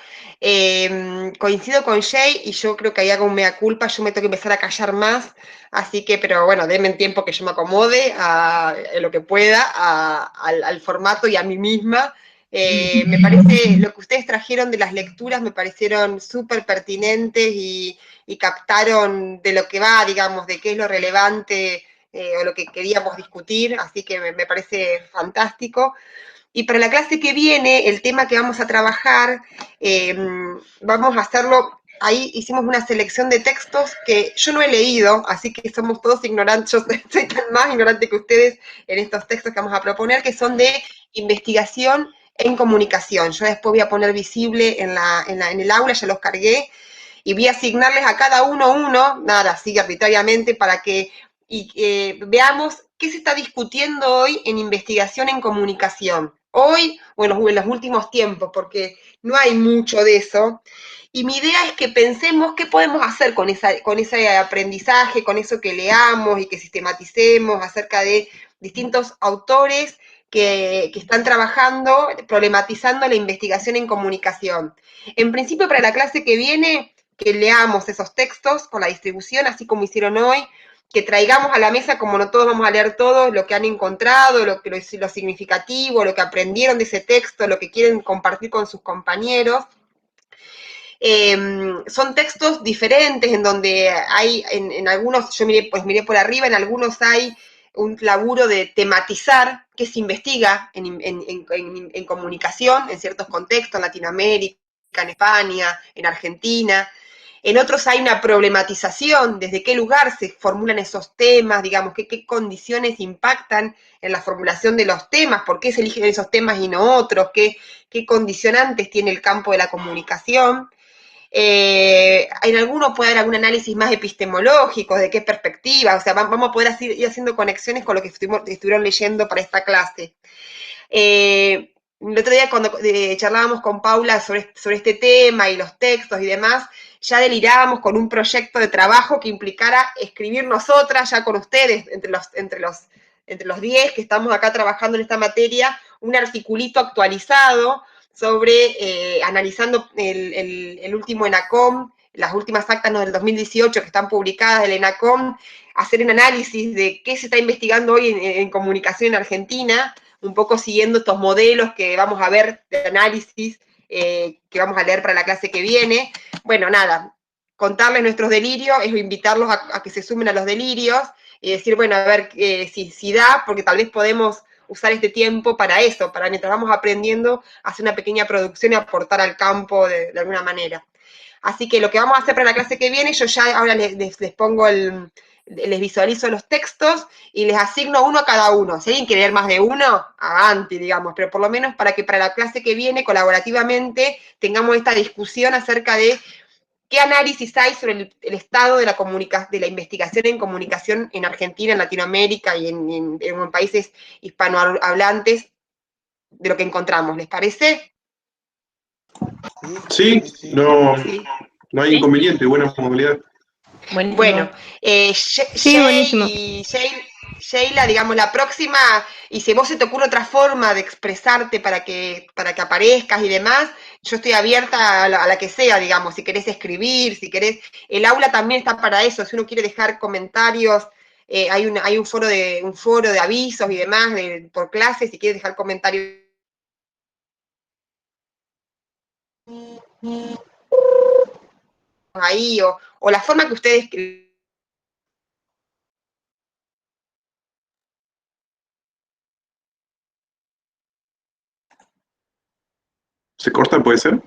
Coincido con Jay y yo creo que ahí hago un mea culpa, yo me tengo que empezar a callar más, así que, pero bueno, denme tiempo que yo me acomode a lo que pueda al formato y a mí misma. Me parece, lo que ustedes trajeron de las lecturas me parecieron súper pertinentes y captaron de lo que va, digamos, de qué es lo relevante o lo que queríamos discutir, así que me parece fantástico. Y para la clase que viene, el tema que vamos a trabajar, vamos a hacerlo, ahí hicimos una selección de textos que yo no he leído, así que somos todos ignorantes, yo soy tan más ignorante que ustedes en estos textos que vamos a proponer, que son de investigación en comunicación. Yo después voy a poner visible en el aula, ya los cargué, y voy a asignarles a cada uno, nada, así arbitrariamente, para que veamos qué se está discutiendo hoy en investigación en comunicación. Hoy, bueno, en los últimos tiempos, porque no hay mucho de eso. Y mi idea es que pensemos qué podemos hacer con ese aprendizaje, con eso que leamos y que sistematicemos acerca de distintos autores que están trabajando, problematizando la investigación en comunicación. En principio, para la clase que viene, que leamos esos textos con la distribución, así como hicieron hoy, que traigamos a la mesa, como no todos vamos a leer todo, lo que han encontrado, lo significativo, lo que aprendieron de ese texto, lo que quieren compartir con sus compañeros. Son textos diferentes en donde hay, en algunos, yo miré por arriba, en algunos hay un laburo de tematizar qué se investiga en comunicación, en ciertos contextos, en Latinoamérica, en España, en Argentina. En otros hay una problematización, desde qué lugar se formulan esos temas, digamos, qué condiciones impactan en la formulación de los temas, por qué se eligen esos temas y no otros, qué condicionantes tiene el campo de la comunicación. En alguno puede haber algún análisis más epistemológico, de qué perspectiva, o sea, vamos a poder ir haciendo conexiones con lo que estuvieron leyendo para esta clase. El otro día cuando charlábamos con Paula sobre este tema y los textos y demás, ya delirábamos con un proyecto de trabajo que implicara escribir nosotras, ya con ustedes, entre los 10 que estamos acá trabajando en esta materia, un articulito actualizado sobre, analizando el último ENACOM, las últimas actas del 2018 que están publicadas del ENACOM, hacer un análisis de qué se está investigando hoy en comunicación en Argentina, un poco siguiendo estos modelos que vamos a ver de análisis, que vamos a leer para la clase que viene. Bueno, nada, contarles nuestros delirios, es invitarlos a que se sumen a los delirios, y decir, bueno, a ver si da, porque tal vez podemos usar este tiempo para eso, para mientras vamos aprendiendo, hacer una pequeña producción y aportar al campo de alguna manera. Así que lo que vamos a hacer para la clase que viene, yo ya ahora les pongo les visualizo los textos y les asigno uno a cada uno. Si alguien quiere leer más de uno, avanti, digamos, pero por lo menos para que para la clase que viene, colaborativamente, tengamos esta discusión acerca de qué análisis hay sobre el estado de la investigación en comunicación en Argentina, en Latinoamérica y en países hispanohablantes, de lo que encontramos. ¿Les parece? Sí, no hay inconveniente, buena movilidad. Buenísimo. Bueno, buenísimo. Sheila, digamos, la próxima, y si vos se te ocurre otra forma de expresarte para que aparezcas y demás, yo estoy abierta a la que sea, digamos, si querés escribir, si querés, el aula también está para eso, si uno quiere dejar comentarios, hay un foro de avisos y demás por clase, si quieres dejar comentarios ahí, o la forma que ustedes... ¿Se corta, puede ser?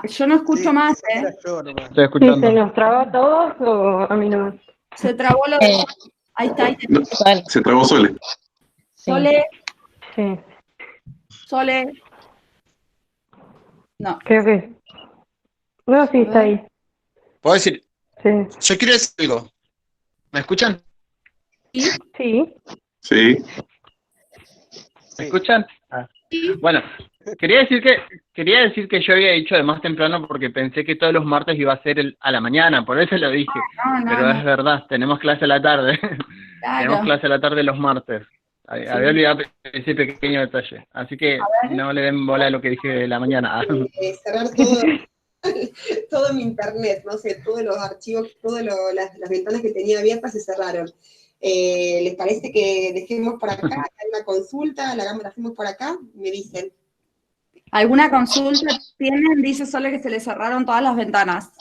Yo no escucho más, ¿eh? Estoy escuchando. ¿Se nos trabó a todos o a mí no? Se trabó lo de... Ahí está, ahí No, se trabó Sole. Sole, Sí, Sole. No. creo que... No, sí, está ahí. ¿Puedo decir? Sí. Yo quiero decir algo. ¿Me escuchan? Sí. Sí. ¿Me escuchan? Bueno, quería decir que yo había dicho de más temprano porque pensé que todos los martes iba a ser a la mañana, por eso lo dije. Pero es verdad, tenemos clase a la tarde. Tenemos clase a la tarde los martes. Había olvidado ese pequeño detalle. Así que no le den bola a lo que dije de la mañana. Cerrar todo mi internet, no sé, todos los archivos, todas las ventanas que tenía abiertas se cerraron. ¿Les parece que dejemos por acá? ¿Hay una consulta? ¿La hacemos por acá? Me dicen. ¿Alguna consulta tienen? Dice Sole que se le cerraron todas las ventanas.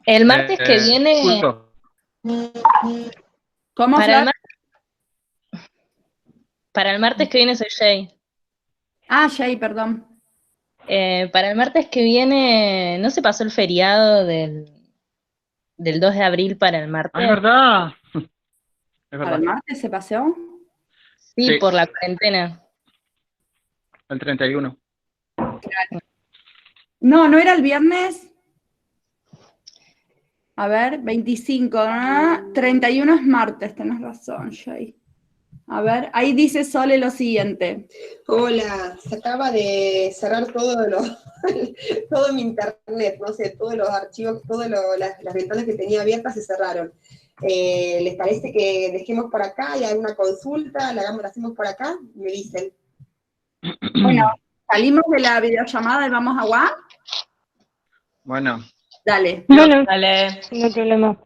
El martes que viene... Justo. ¿Cómo, Flor? Para el martes que viene soy Jay. Jay, perdón. Para el martes que viene, ¿no se pasó el feriado del 2 de abril para el martes? Es verdad. ¿Para el martes se paseó? Sí, por la cuarentena. El 31. No era el viernes. A ver, 25, ¿no? 31 es martes, tenés razón, Jay. A ver, ahí dice Sole lo siguiente. Hola, se acaba de cerrar todo mi internet, no sé, todos los archivos, todas las ventanas que tenía abiertas se cerraron. ¿Les parece que dejemos por acá? ¿Hay alguna consulta? ¿La hacemos por acá? Me dicen. Bueno, salimos de la videollamada y vamos a WhatsApp. Bueno. Dale. Bueno, Dale. no hay problema.